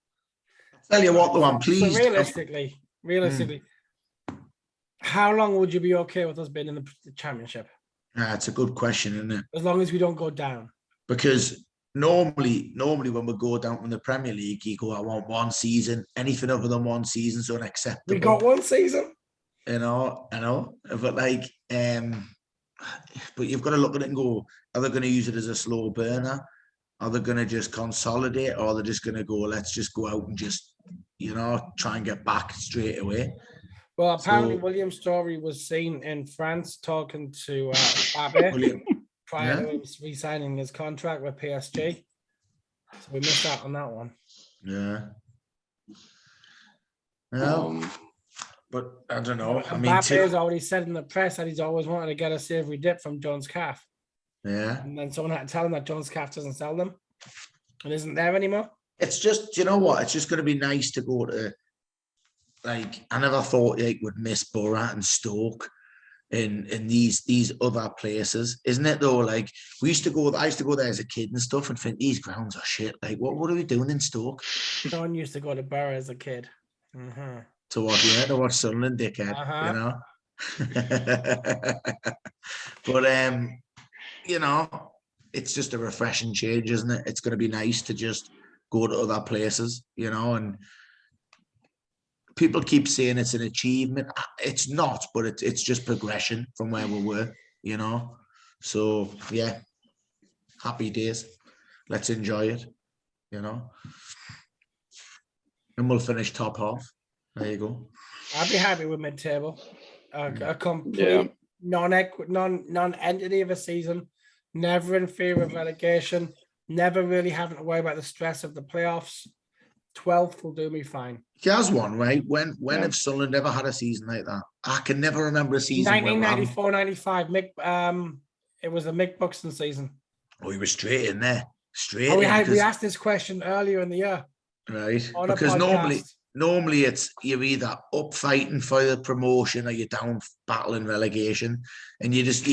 Tell you what, though, I'm pleased. So realistically, how long would you be okay with us being in the championship? It's a good question, isn't it? As long as we don't go down. Because normally when we go down from the Premier League, you go, I want 1 season. Anything other than 1 season is unacceptable. We got 1 season. I know. But like, but you've got to look at it and go, are they going to use it as a slow burner? Are they going to just consolidate, or are they just going to go, let's just go out and just, try and get back straight away? Well, apparently William Story was seen in France talking to Babe prior to him re-signing his contract with PSG. So we missed out on that one. Yeah. Well, but I don't know. I mean, Mbappe has already said in the press that he's always wanted to get a savory dip from Jones Calf. Yeah. And then someone had to tell him that Jones Calf doesn't sell them and isn't there anymore. It's just, you know what? It's just going to be nice to go to, like, I never thought like would miss Borough and Stoke in these other places, isn't it though? Like I used to go there as a kid and stuff and think these grounds are shit. Like what are we doing in Stoke? Sean used to go to Borough as a kid. Mm-hmm. To watch Sunderland, dickhead, you know. But you know, it's just a refreshing change, isn't it? It's going to be nice to just go to other places, you know. And people keep saying it's an achievement. It's not, but it's just progression from where we were, you know. So yeah, happy days. Let's enjoy it, you know. And we'll finish top half. There you go. I'd be happy with mid-table. A complete non-entity of a season, never in fear of relegation, never really having to worry about the stress of the playoffs. 12th will do me fine. He has one, right? When have Sunderland ever had a season like that? I can never remember a season. 1994-95. It was the Mick Buxton season. Oh, he was straight in there. We asked this question earlier in the year. Right. Because normally it's you're either up fighting for the promotion or you're down battling relegation. And we've just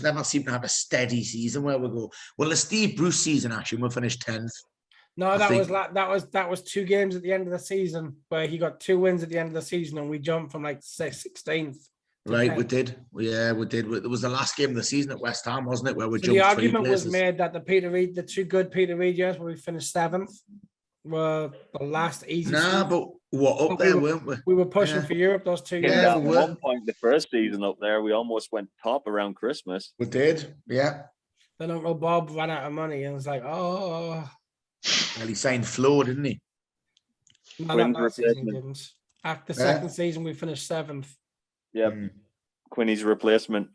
never seemed to have a steady season where we go. Well, the Steve Bruce season actually, we finished 10th. No, that was 2 games at the end of the season where he got 2 wins at the end of the season and we jumped from like 16th. Right, 10th. we did. Yeah, we did. It was the last game of the season at West Ham, wasn't it? Where we jumped 3 The places. argument was made that the 2 good Peter Reid years where we finished 7th were the last easy. Nah, but we're up there, weren't we? We were pushing for Europe those 2 years. At one point, the first season up there, we almost went top around Christmas. We did, yeah. Then Uncle Bob ran out of money and was like, oh. Well, he signed Flo, didn't he? No, that season didn't. After the second season, we finished 7th. Yeah. Quinny's replacement.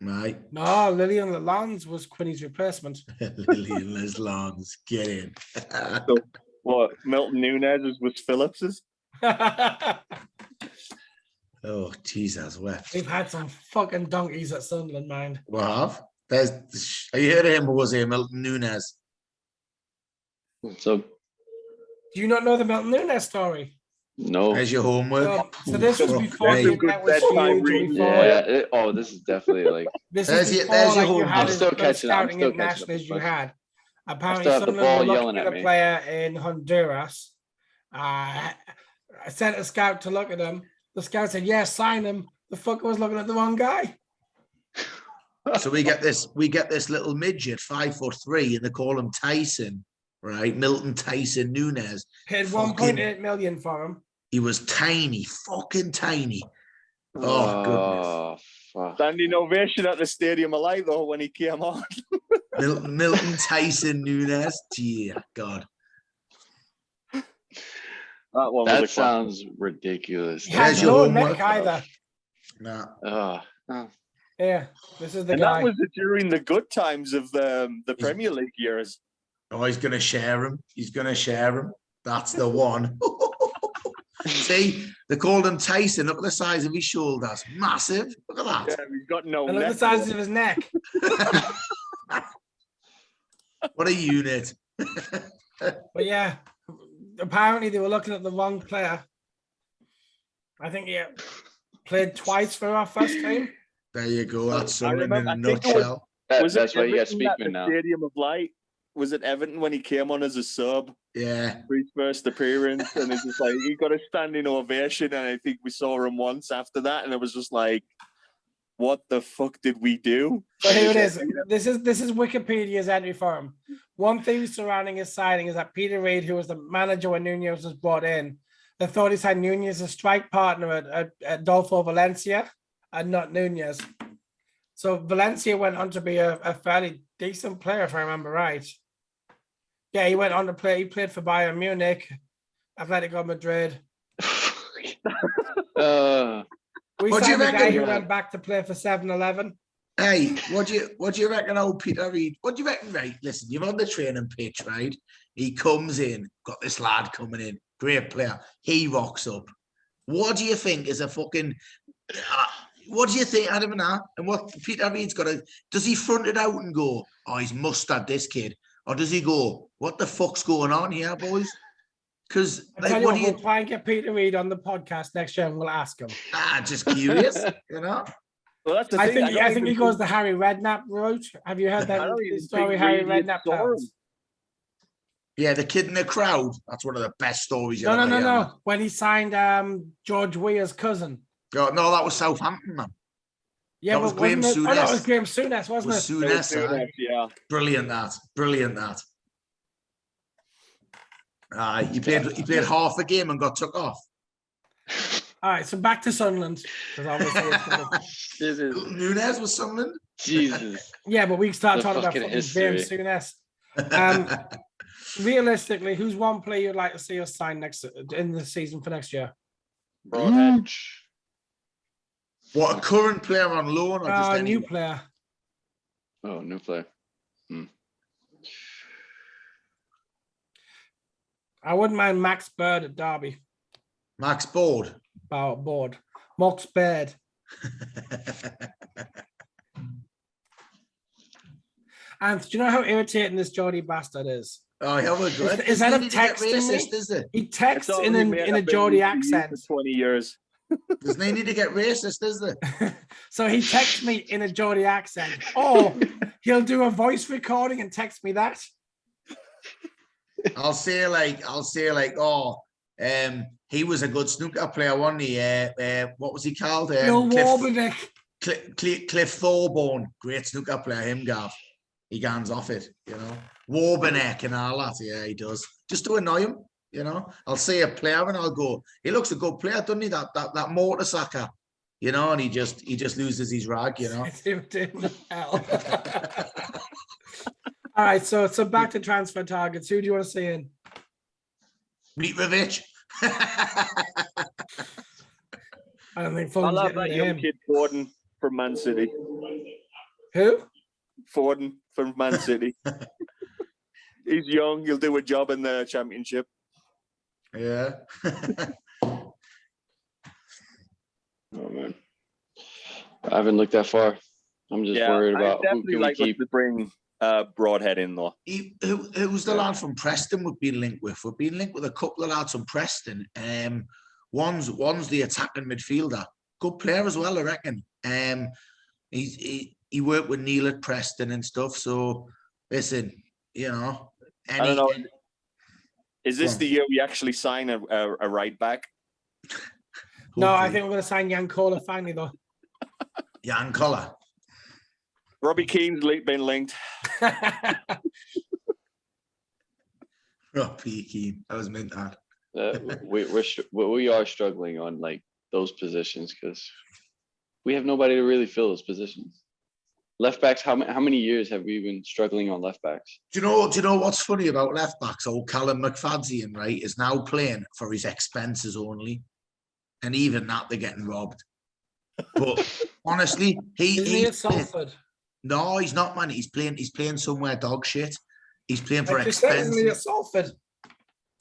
Right. No, Lillian Lalonde was Quinny's replacement. Lillian Lalonde, get in. So, what, Milton Nunez was Phillips's? Oh, Jesus, wept. We've had some fucking donkeys at Sunderland, mind. We have. Are you heard of him or was he Milton Nunez? So, do you not know the Milton Nunez story? No. There's your homework. So this was before the internet was huge. This is definitely like. This is before you had scouting internationals you had. Apparently, Sunderland were looking at a player in Honduras. I sent a scout to look at him. The scout said, "Yeah, sign him." The fucker was looking at the wrong guy. So we get this little midget, 5'3", and they call him Tyson, right? Milton Tyson Nunez. Paid 1.8 million for him. He was tiny, fucking tiny. Oh, goodness. Fuck. Standing ovation at the Stadium of Light, though, when he came on. Milton Tyson Nunez. Dear God. That sounds ridiculous. He has no neck either. Nah. Yeah, this is the and guy. That was during the good times of the Premier League years. Oh, he's going to share him. That's the one. See, they called him Tyson. Look at the size of his shoulders. Massive. Look at that. Yeah, he's got no and neck. look at the size of his neck. What a unit. But yeah, apparently they were looking at the wrong player. I think he played twice for our first team. There you go. That's something in a nutshell. That's why you got Speakman now. Stadium of Light. Was it Everton when he came on as a sub? Yeah. For his first appearance, and it's just like he got a standing ovation, and I think we saw him once after that, and it was just like, what the fuck did we do? So here it is. This is Wikipedia's entry for him. One thing surrounding his signing is that Peter Reid, who was the manager when Nunez was brought in, they thought he signed Nunez as strike partner at Adolfo Valencia and not Nunez. So Valencia went on to be a fairly decent player, if I remember right. Yeah, he went on to play. He played for Bayern Munich, Atletico Madrid. What do you reckon? He went back to play for 7-Eleven. Hey, what do you reckon, old Peter Reid? What do you reckon, right? Listen, you're on the training pitch, right? He comes in, got this lad coming in, great player. He rocks up. What do you think is a fucking... what do you think, Adam and I? And what Peter Reid's got to... Does he front it out and go, oh, he's mustard, this kid? Or does he go, what the fuck's going on here, boys? Because, like, what do you... We'll try and get Peter Reid on the podcast next year and we'll ask him. Just curious, you know? Well, that's the I thing. think he goes the Harry Redknapp route. Have you heard that story Harry Redknapp tells? Yeah, the kid in the crowd. That's one of the best stories. No. When he signed George Weah's cousin. No, that was Southampton, man. Yeah, that was Graham Souness. Oh, no, it was Graham Souness, wasn't it? Souness, yeah. Brilliant that. He played half a game and got took off. All right, so back to Sunderland. Nunes was Sunderland. Jesus. Yeah, but we can start talking about fucking Graham Souness. Realistically, who's one player you'd like to see us sign in the season for next year? Broadhead. What, a current player on loan or just a new player? Oh, new player. I wouldn't mind Max Bird at Derby. Max Board. Board. Max Bird. And do you know how irritating this Geordie bastard is? Oh, yeah, we're good. Is that a texting me? Is it? He texts in a Geordie accent. For 20 years. There's no need to get racist, is there? So he texts me in a Geordie accent. Oh, he'll do a voice recording and text me that. I'll say like, he was a good snooker player, wasn't he? What was he called? Bill Warbeck. Cliff Thorburn, great snooker player, him, Gav. He gans off it, you know. Warbeck and all that, yeah, he does. Just to annoy him, you know. I'll see a player and I'll go, he looks a good player, doesn't he? That motorcycle, you know, and he just loses his rag, you know. All right, so back to transfer targets. Who do you want to see in? Mitrovic. I don't think I love that young kid Forden from Man City. Who? Forden from Man City. He's young. He'll do a job in the championship. Yeah. Oh man, I haven't looked that far. I'm just worried about who can we keep. To bring Broadhead in though. Who's the lad from Preston we've been linked with? We've been linked with a couple of lads from Preston. One's the attacking midfielder. Good player as well, I reckon. He worked with Neil at Preston and stuff. So listen, you know. I don't know. Is this the year we actually sign a right back? No, I think we're going to sign Jan Koller finally, though. Jan Koller. Robbie Keane's been linked. Robbie Keane. I was meant that. We are struggling on like those positions because we have nobody to really fill those positions. Left backs, how many years have we been struggling on left backs? Do you know what's funny about left backs? Old Callum McFadzean, right, is now playing for his expenses only. And even that, they're getting robbed. But honestly, he at Salford? No, he's not, man. He's playing somewhere dog shit. He's playing for expenses. Isn't he at Salford?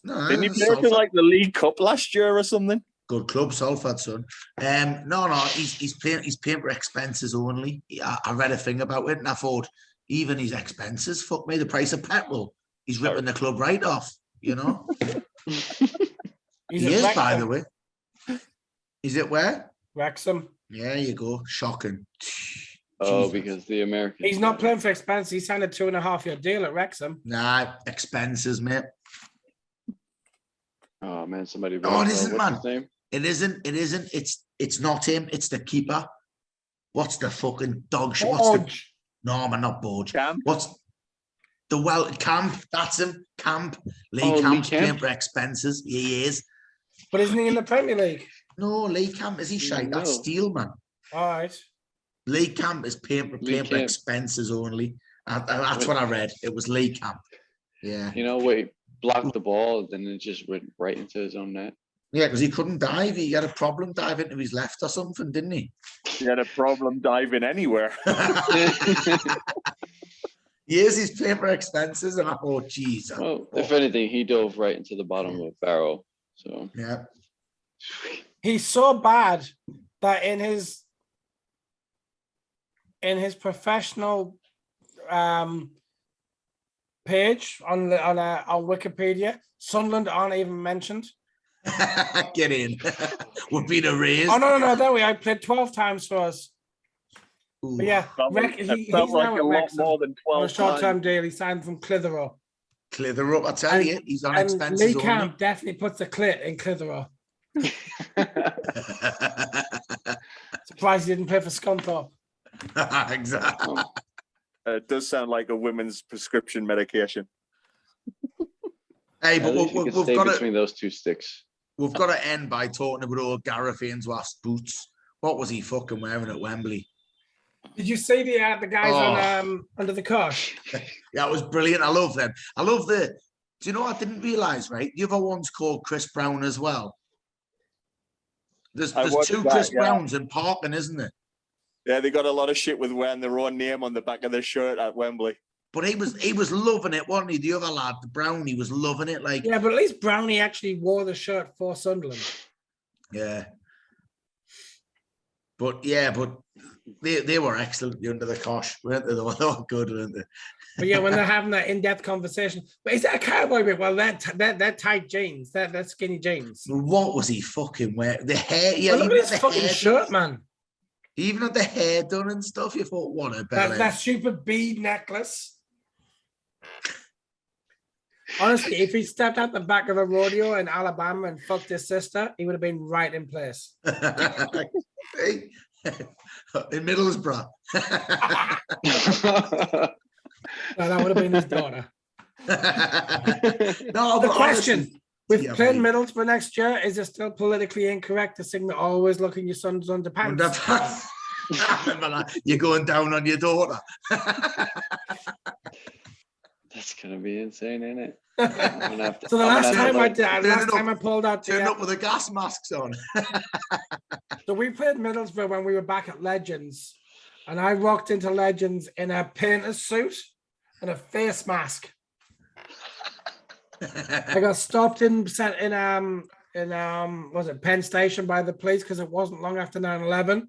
No, didn't he play for like the League Cup last year or something? Good club, Salford, son. No, he's paying for expenses only. I read a thing about it and I thought, even his expenses, fuck me, the price of petrol, he's ripping the club right off, you know? He is, by the way. Is it where? Wrexham. Yeah, you go. Shocking. Oh, Jesus. Because the American. He's not playing for expenses. He signed a 2.5-year deal at Wrexham. Nah, expenses, mate. Oh man, somebody. Oh, it isn't, man. It isn't. It's not him. It's the keeper. What's the fucking dog shit? No, man, not Borge. Camp? What's the Camp? That's him. Camp. Lee Camp's paying for expenses. He is. But isn't he in the Premier League? No, Lee Camp. Is he shite? That's Steele, man. All right. Lee Camp is paying for expenses only. That's what I read. It was Lee Camp. Yeah. You know, blocked the ball, then it just went right into his own net. Yeah, because he couldn't dive. He had a problem diving to his left or something, didn't he? He had a problem diving anywhere. Here's his paper expenses, and I thought, geez. Well, if anything, he dove right into the bottom of a barrel. So Yeah. He's so bad that in his professional page on Wikipedia, Sunderland aren't even mentioned. Get in. We've been erased. Oh no, there we are. I played 12 times for us. But yeah, he's felt like now a at lot Wrexham more than 12 on a short-term times. deal. He signed from Clitheroe. Clitheroe, I tell you, he's on And expenses Lee only. Camp definitely puts a clit in Clitheroe. Surprised he didn't play for Scunthorpe. Exactly. It does sound like a women's prescription medication. Hey, but we've we've stay got between those two sticks. We've got to end by talking about old Gareth Ainsworth's boots. What was he fucking wearing at Wembley? Did you see the guys on under the cosh? Yeah, it was brilliant. I love them. I love the. Do you know what I didn't realise? Right, the other one's called Chris Brown as well. There's two Chris Browns in Parkin, isn't there? Yeah, they got a lot of shit with wearing their own name on the back of their shirt at Wembley. But he was loving it, wasn't he? The other lad, the Brownie, was loving it. Like, yeah, but at least Brownie actually wore the shirt for Sunderland. Yeah. But they were excellent under the cosh, weren't they? They were all good, weren't they? But yeah, when they're having that in-depth conversation, but is that a cowboy bit? Well, they're tight jeans, they're skinny jeans. What was he fucking wearing? The hair, yeah. Well, look at his fucking shirt, man. He even had the hair done and stuff. You thought, what a belly. That stupid bead necklace. Honestly, if he stepped out the back of a rodeo in Alabama and fucked his sister, he would have been right in place. In Middlesbrough. No, that would have been his daughter. No, the question, with playing mate. Middlesbrough next year, is it still politically incorrect to sing the always looking your son's underpants? Remember that? You're going down on your daughter. That's gonna be insane, isn't it? So the last time I pulled out turned up with the gas masks on. So we played Middlesbrough when we were back at Legends, and I rocked into Legends in a painter's suit and a face mask. I got stopped in was it Penn Station by the police because it wasn't long after 9/11,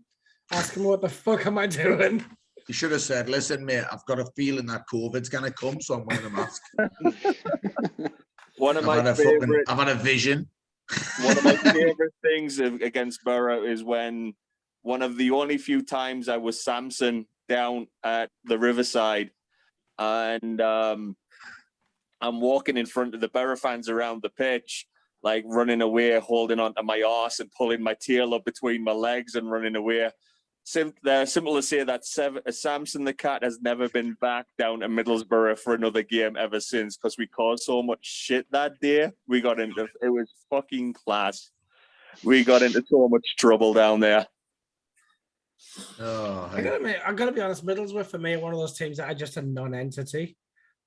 asking what the fuck am I doing? You should have said, listen, mate, I've got a feeling that COVID's going to come, so I'm wearing a mask. I've had a vision. One of my favorite things against Borough is when one of the only few times I was Samson down at the Riverside, and I'm walking in front of the Borough fans around the pitch, like running away, holding onto my arse and pulling my tail up between my legs and running away. Simple to say that Samson the Cat has never been back down to Middlesbrough for another game ever since, because we caused so much shit that day. It was fucking class. We got into so much trouble down there. Oh, I gotta be honest, Middlesbrough for me, one of those teams that are just a non-entity.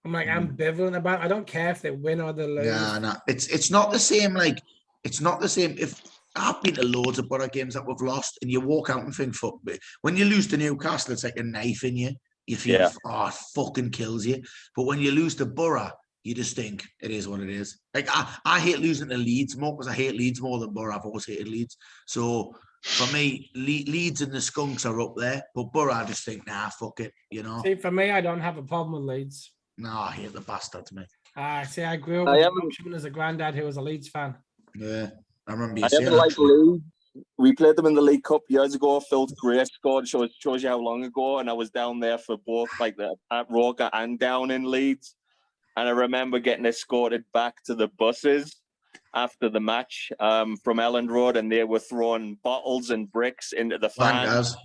I'm like ambivalent about it. I don't care if they win or they lose. Yeah, no, it's not the same. Like, it's not the same. If I've been to loads of Borough games that we've lost, and you walk out and think, fuck me. When you lose to Newcastle, it's like a knife in you. You feel, oh, it fucking kills you. But when you lose to Borough, you just think it is what it is. Like, I hate losing to Leeds more because I hate Leeds more than Borough. I've always hated Leeds. So for me, Leeds and the Skunks are up there. But Borough, I just think, nah, fuck it, you know. See, for me, I don't have a problem with Leeds. No, I hate the bastards, mate. See, I grew up with as a granddad who was a Leeds fan. Yeah, I remember you I saying never liked Leeds. We played them in the League Cup years ago. Phil Gray scored. Shows you how long ago. And I was down there for both, like at Roker and down in Leeds. And I remember getting escorted back to the buses after the match from Elland Road, and they were throwing bottles and bricks into the fans.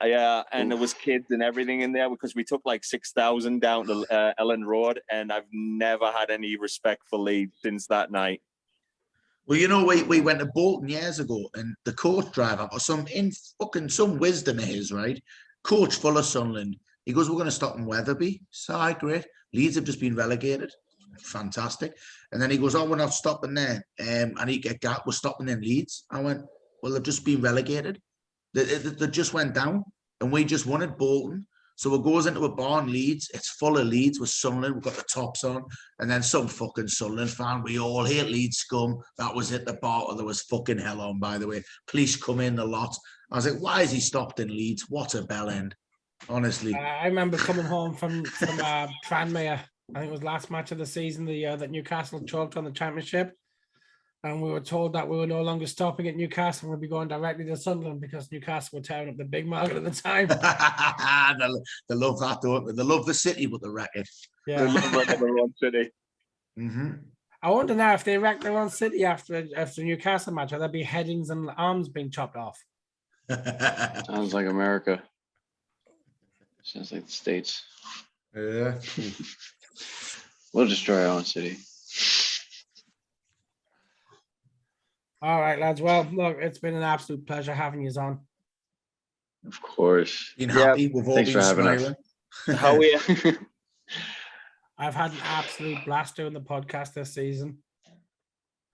Yeah, and there was kids and everything in there because we took like 6,000 down to Elland Road, and I've never had any respect for Leeds since that night. Well, you know, we went to Bolton years ago, and the coach driver, or some wisdom of his, right? Coach full of Sunderland. He goes, we're going to stop in Wetherby. So, great. Leeds have just been relegated. fantastic. And then he goes, oh, we're not stopping there. And he get we're stopping in Leeds. I went, well, they've just been relegated. They just went down, and we just won at Bolton. So it goes into a bar in Leeds. It's full of Leeds with Sunderland. We've got the tops on. And then some fucking Sunderland fan. We all hate Leeds scum. That was it. The bar. There was fucking hell on, by the way. Police come in a lot. I was like, why is he stopped in Leeds? What a bell end. Honestly. I remember coming home from Tranmere. I think it was last match of the season, the year that Newcastle choked on the championship. And we were told that we were no longer stopping at Newcastle. We'd be going directly to Sunderland because Newcastle were tearing up the big market at the time. They love that, don't they? They love the city, but they wreck it. They love running their own city. Mm-hmm. I wonder now if they wreck their own city after Newcastle match, will there be headings and arms being chopped off? Sounds like America. Sounds like the States. Yeah. We'll destroy our own city. All right, lads. Well, look, it's been an absolute pleasure having you on. Of course. Been happy. We've all Thanks been for having smiling. us. How we? I've had an absolute blast doing the podcast this season.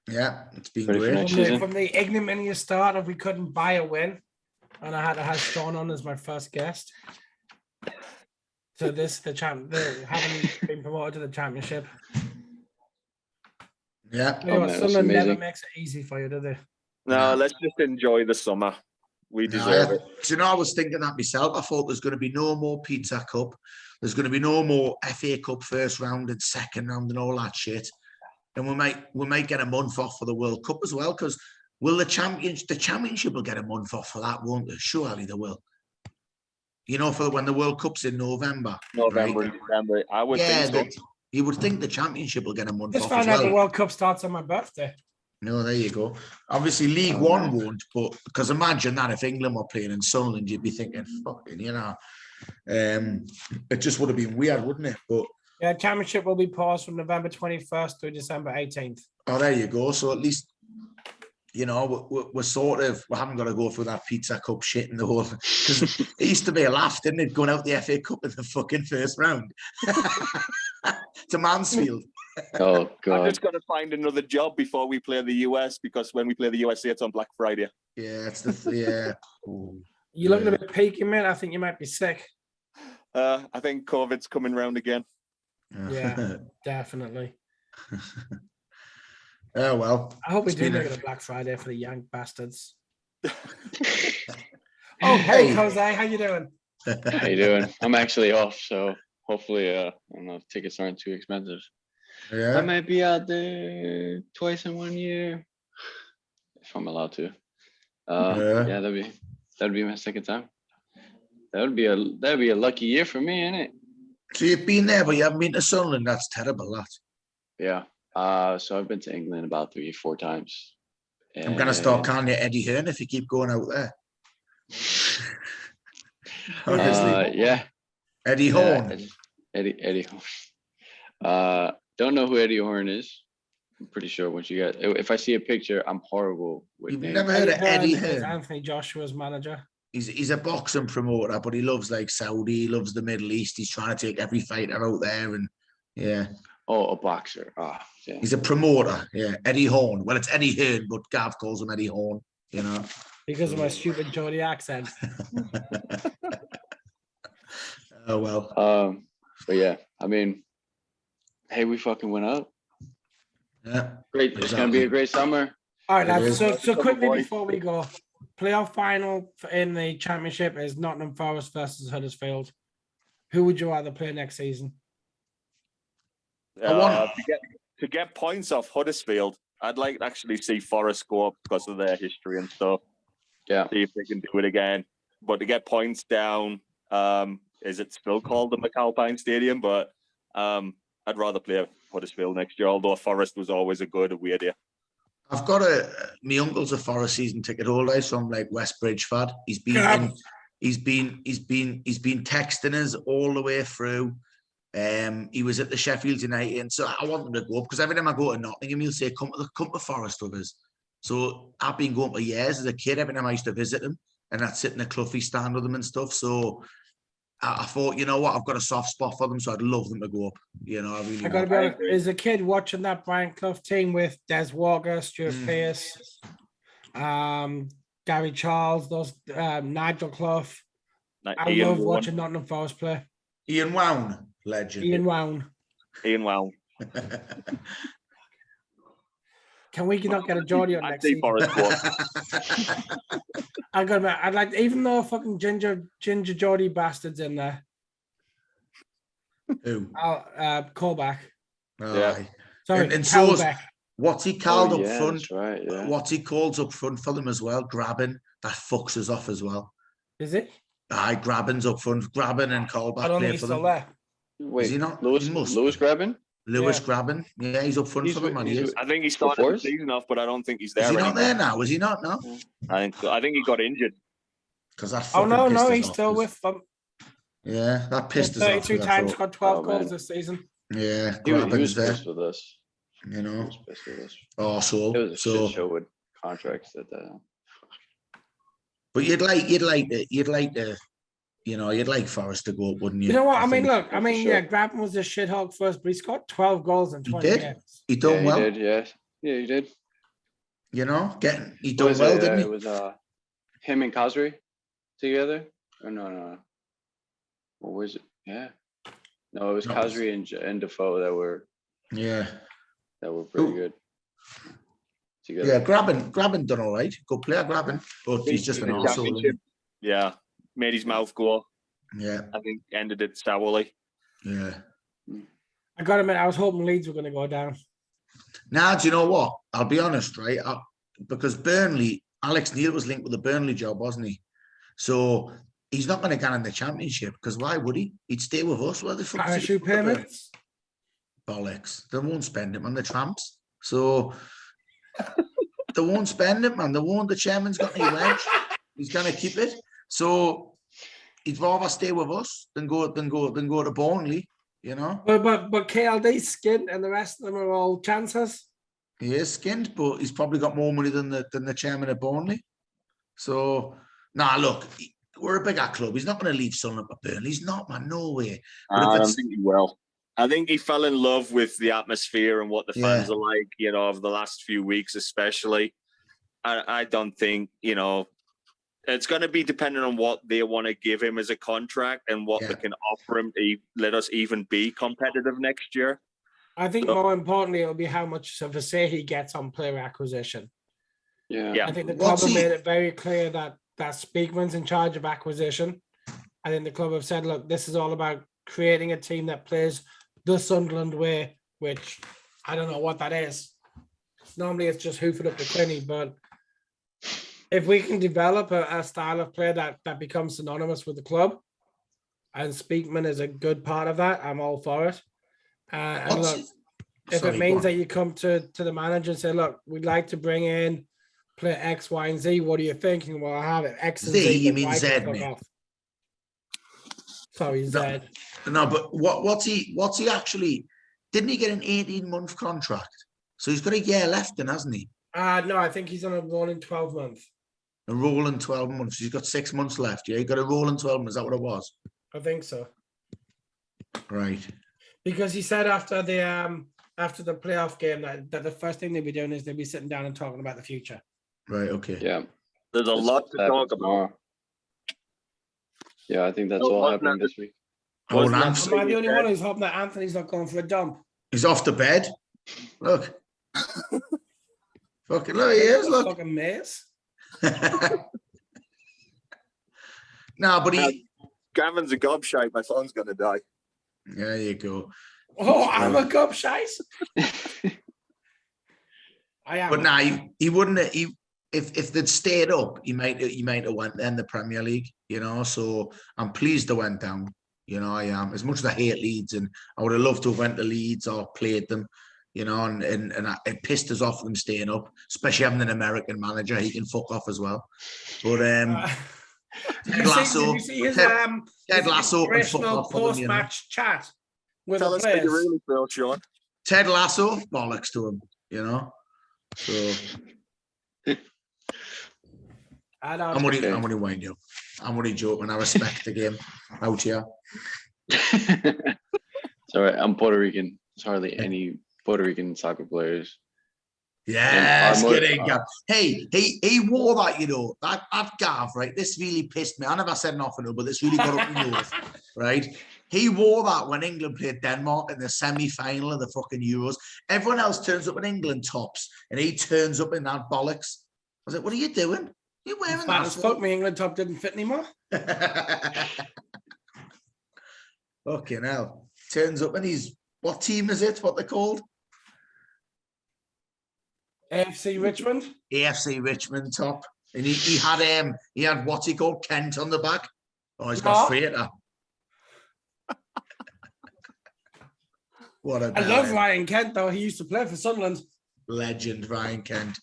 Yeah, it's been Ready for great. next season? From the ignominious start of we couldn't buy a win, and I had to have Sean on as my first guest. So having been promoted to the championship. Yeah. You know, man, Sunderland that's never amazing. makes it easy for you, do they? No, let's just enjoy the summer. We deserve it. Do you know, I was thinking that myself. I thought there's going to be no more Pizza Cup. There's going to be no more FA Cup first round and second round and all that shit. And we might get a month off for the World Cup as well, because the championship will get a month off for that, won't they? Surely they will. You know, for when the World Cup's in November. November, right? December. I would think so. You would think the championship will get a month Just off as found out the well. World Cup starts on my birthday. No, there you go. Obviously, League One won't, but because imagine that if England were playing in Sunderland, you'd be thinking, fucking, you know, it just would have been weird, wouldn't it? But yeah, championship will be paused from November 21st to December 18th. oh, there you go. So at least, you know, we haven't got to go through that Pizza Cup shit in the whole, because it used to be a laugh, didn't it? Going out the FA Cup in the fucking first round to Mansfield. Oh God! I'm just going to find another job before we play the US, because when we play the USA, it's on Black Friday. Yeah, it's yeah. You're looking a bit peaky, mate. I think you might be sick. I think COVID's coming round again. Yeah, definitely. Oh well. I hope we It's do been make it a Black Friday for the young bastards. Oh, hey, Jose, how you doing? How you doing? I'm actually off, so hopefully, I don't know if tickets aren't too expensive. Yeah. I might be out there twice in 1 year, if I'm allowed to. Yeah, that'd be my second time. That'd be a lucky year for me, innit? So you've been there, but you haven't been to Sunderland. That's terrible, that. Yeah. So I've been to England about 3 or 4 times. I'm gonna start calling you Eddie Hearn if you keep going out there. Honestly. Yeah. Eddie Horn. Eddie Horn. Don't know who Eddie Horn is. I'm pretty sure once you get, if I see a picture, I'm horrible with You've names. never heard of Eddie Hearn is Hearn? Anthony Joshua's manager. He's a boxing promoter, but he loves like Saudi. He loves the Middle East. He's trying to take every fighter out there, and yeah. Oh, a boxer. Yeah. He's a promoter. Yeah, Eddie Horn. Well, it's Eddie Hearn, but Gav calls him Eddie Horn. You know, Because of my stupid Geordie accent. Oh well. But yeah, I mean, hey, we fucking went up. Yeah. Great. It's gonna be a great summer. All right, It lads. is. So quickly before we go, playoff final in the championship is Nottingham Forest versus Huddersfield. Who would you rather play next season? To get points off Huddersfield, I'd like to actually see Forest go up because of their history and stuff. Yeah. See if they can do it again. But to get points down, is it still called the McAlpine Stadium? But I'd rather play Huddersfield next year, although Forest was always a good away day. I've got my uncle's a Forest season ticket holder, so I'm like West Bridge fan. He's been texting us all the way through. He was at the Sheffield United, and so I want him to go up because every time I go to Nottingham, he'll say, come to Forest with us. So I've been going for years as a kid. Every time I used to visit him, and I'd sit in a Cluffy stand with him and stuff. So I thought, you know what, I've got a soft spot for them, so I'd love them to go up. You know, I really. I gotta be honest, as a kid watching that Brian Clough team with Des Walker, Stuart Pearce, Gary Charles, those Nigel Clough. I love watching Nottingham Forest play. Ian Wown, legend. Ian Wown. Can we not get a Geordie on next season? I got. I'd like, even though fucking ginger Geordie bastards in there. Who? Callback. Yeah. Sorry, and so what's he called up front? That's right, yeah. What's he calls up front for them as well? Grabbing. That fucks us off as well. Is it? Aye, Grabbin's up front. Grabbin and Callback. I don't think he's still there. Wait, is he not? Lewis Grabbin? Lewis Grabbin. Yeah, he's up front for them. I think he started the season off, but I don't think he's there. Is he not there now? Is he not? No. I think he got injured. Because that. Oh no, he's still with them. Yeah, that pissed us off. 32 times, got 12 goals this season. Yeah, he was there. pissed with us. You know. He was pissed with us. Oh, it was a shit show with contracts that. But you'd like Forest to go up, wouldn't you? You know what? I mean, look, yeah, Graben was a shithog first, but he scored 12 goals in 20 games. He done well. He did, yeah, he did. You know, he done well, didn't he? It was him and Khazri together. Or no. What was it? Yeah. No, it was Khazri and Defoe that were pretty good. Together. Yeah, Graben done all right. Good player, Graben, but he's just an arsehole. Yeah, made his mouth go. Yeah, I think ended it sourly. Yeah, I gotta admit, I was hoping Leeds were going to go down. Now, do you know what? I'll be honest, right? Because Burnley, Alex Neil was linked with the Burnley job, wasn't he? So he's not going to get in the Championship because why would he? He'd stay with us. What the fuck? Parachute payments. Bollocks! They won't spend it on the tramps. So. They won't spend it, man. They won't. The chairman's got any wedge. He's gonna keep it. So he'd rather stay with us than go to Burnley, you know. But KLD's skinned and the rest of them are all chances. He is skinned, but he's probably got more money than the chairman at Burnley. So look, we're a bigger club. He's not gonna leave Sunderland for Burnley. He's not, man. No way. I don't think he will. I think he fell in love with the atmosphere and what the fans are like, you know, over the last few weeks, especially. I don't think, you know, it's going to be dependent on what they want to give him as a contract and what they can offer him to let us even be competitive next year. I think more importantly, it'll be how much of a say he gets on player acquisition. Yeah. I think the club have made it very clear that Speakman's in charge of acquisition. I think the club have said, look, this is all about creating a team that plays the Sunderland way, which I don't know what that is. Normally it's just hoofing up the Quinny, but if we can develop a style of play that becomes synonymous with the club, and Speakman is a good part of that, I'm all for it. And look, if it means that you come to the manager and say, look, we'd like to bring in play X, Y, and Z, what are you thinking? Well, I have it. X and Z. You mean Z, mate? Sorry, Z. No, but what's he actually? Didn't he get an 18-month contract? So he's got a year left, then, hasn't he? No, I think he's on a rolling 12 months. A rolling 12 months. He's got 6 months left. Yeah, he got a rolling 12 months. Is that what it was? I think so. Right. Because he said after the playoff game that the first thing they'd be doing is they'd be sitting down and talking about the future. Right. Okay. Yeah. There's a lot to talk about. Yeah, I think that's all happening this week. Am I the only one who's hoping that Anthony's not going for a dump? He's off the bed. Look. Fucking look, he is. Look. Fucking maze. No, but Gavin's a gobshite. My phone's gonna die. There you go. Oh, I'm a gobshite. I am. But he wouldn't have. If they'd stayed up, he might have went in the Premier League. You know, so I'm pleased they went down. You know, I am. As much as I hate Leeds, and I would have loved to have went to Leeds or played them. You know, and it pissed us off them staying up, especially having an American manager. He can fuck off as well. But Ted Lasso, Ted Lasso can fuck off. Post-match chat with Tell the us how players. you really feel, Sean. Ted Lasso, bollocks to him. You know, so I'm only winding you. I'm only joking. I respect the game out here. It's all right. I'm Puerto Rican. There's hardly any Puerto Rican soccer players. Yes, get in, Gav. Hey, he wore that, you know, that Gav, right? This really pissed me. I never said nothing, but this really got up my nose, right? He wore that when England played Denmark in the semi-final of the fucking Euros. Everyone else turns up in England tops, and he turns up in that bollocks. I was like, what are you doing? You wearing that? Fuck me, England top didn't fit anymore. Fucking hell. Turns up and he's, what team is it? What they're called? AFC Richmond. AFC Richmond top. And he had what's he called? Kent on the back. Oh, he's got Frater. What a I love Ryan Kent though. He used to play for Sunderland. Legend, Ryan Kent.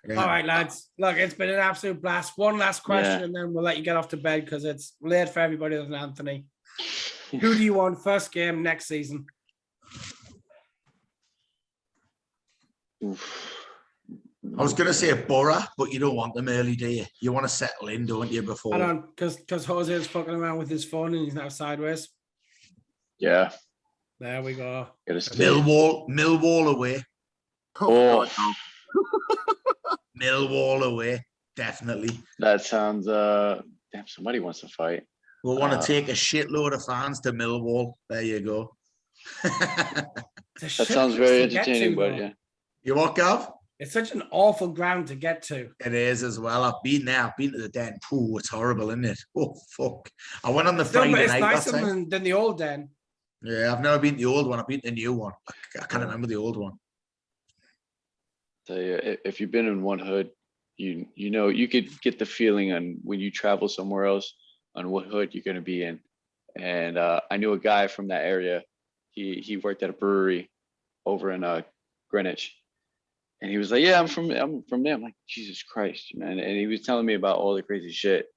Yeah. All right, lads. Look, it's been an absolute blast. One last question, and then we'll let you get off to bed because it's late for everybody other than Anthony. Who do you want first game next season? I was going to say Borough, but you don't want them early, do you? You want to settle in, don't you, before? I don't, because Jose is fucking around with his phone and he's now sideways. Yeah. There we go. Millwall away. Oh. Millwall away, definitely. That sounds, damn, somebody wants to fight. We'll want to take a shitload of fans to Millwall. There you go. That sounds very entertaining, but yeah. You what, Gav? It's such an awful ground to get to. It is as well. I've been there. I've been to the Den. Pooh, it's horrible, isn't it? Oh, fuck. I went on the Friday night. It's nicer than the old Den. Yeah, I've never been to the old one. I've been to the new one. I can't remember the old one. Tell you, if you've been in one hood, you know, you could get the feeling on when you travel somewhere else on what hood you're going to be in. And I knew a guy from that area. He worked at a brewery over in Greenwich. And he was like, yeah, I'm from there. I'm like, Jesus Christ, man. And he was telling me about all the crazy shit.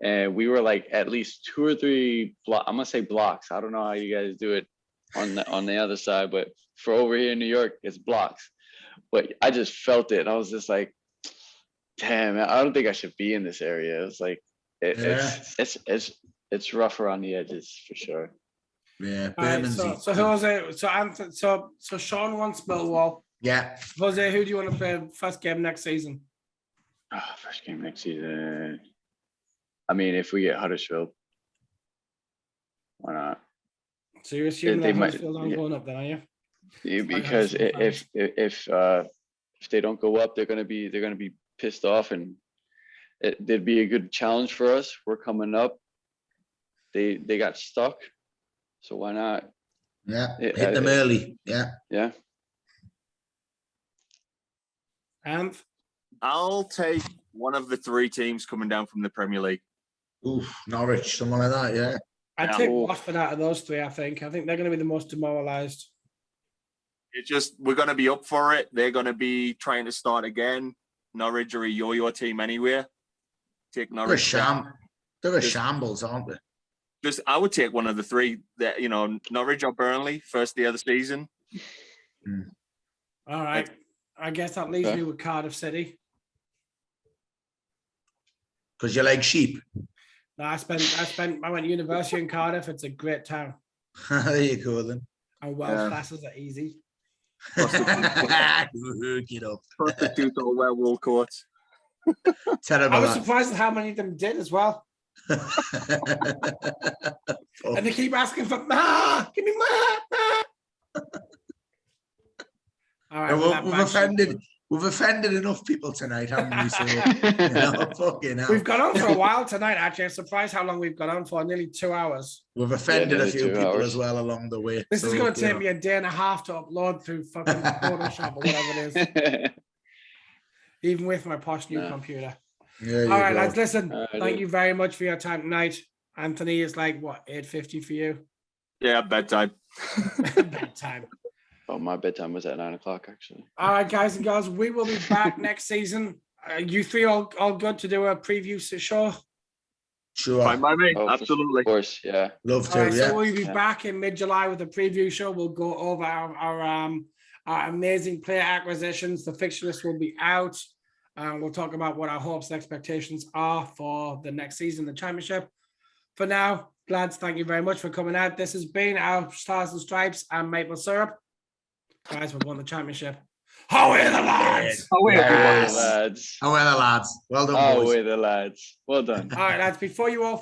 And we were like at least 2 or 3 blocks. I'm going to say blocks. I don't know how you guys do it on the other side, but for over here in New York, it's blocks. But I just felt it. I was just like, damn, man, I don't think I should be in this area. It's like, it's rough around the edges for sure. Yeah. Right, so Jose, so Sean wants Millwall. Yeah. Jose, who do you want to play first game next season? First game next season. I mean, if we get Huddersfield, why not? So you're assuming that Huddersfield aren't going up then, are you? Yeah, because if they don't go up, they're gonna be pissed off, and there'd be a good challenge for us. We're coming up. They got stuck, so why not? Yeah, hit them early. Yeah. Yeah. And I'll take one of the 3 teams coming down from the Premier League. Oof, Norwich, someone like that, yeah. I'd take Watford out of those 3, I think. I think they're going to be the most demoralised. It's just, we're going to be up for it. They're going to be trying to start again. Norwich are a yo-yo team anywhere. Take Norwich. They're a shambles, aren't they? I would take one of the 3 that, you know, Norwich or Burnley, first day of the season. All right. I guess that leaves me with Cardiff City. Because you like sheep. No, I went to university in Cardiff. It's a great town. There you go then. And Welsh classes are easy. Hook it up. Prostitute or werewolf courts. Terrible. I was surprised at how many of them did as well. And they keep asking for give me ma. All right, we've offended enough people tonight, haven't we? So, fucking hell. We've gone on for a while tonight, actually. I'm surprised how long we've gone on for, nearly 2 hours. We've offended a few people as well along the way. This is going to take me a day and a half to upload through fucking Photoshop or whatever it is. Even with my posh new computer. Yeah, all right, lads, listen, thank you very much for your time tonight. Anthony, is like, what, 8:50 for you? Yeah, bedtime. Bedtime. Oh, my bedtime was at 9 o'clock, actually. All right, guys and girls, we will be back next season. You 3 all good to do a preview show? Sure. Fine by me, absolutely. Of course, yeah. Love to, right, so we'll be back in mid-July with a preview show. We'll go over our amazing player acquisitions. The fixture list will be out. and we'll talk about what our hopes and expectations are for the next season, the championship. For now, lads, thank you very much for coming out. This has been our Stars and Stripes and Maple Syrup. Guys, we've won the championship. Away the lads! Away the Yes. lads! Away the lads! Well done, boys. Away the lads! Well done. All right, lads, before you all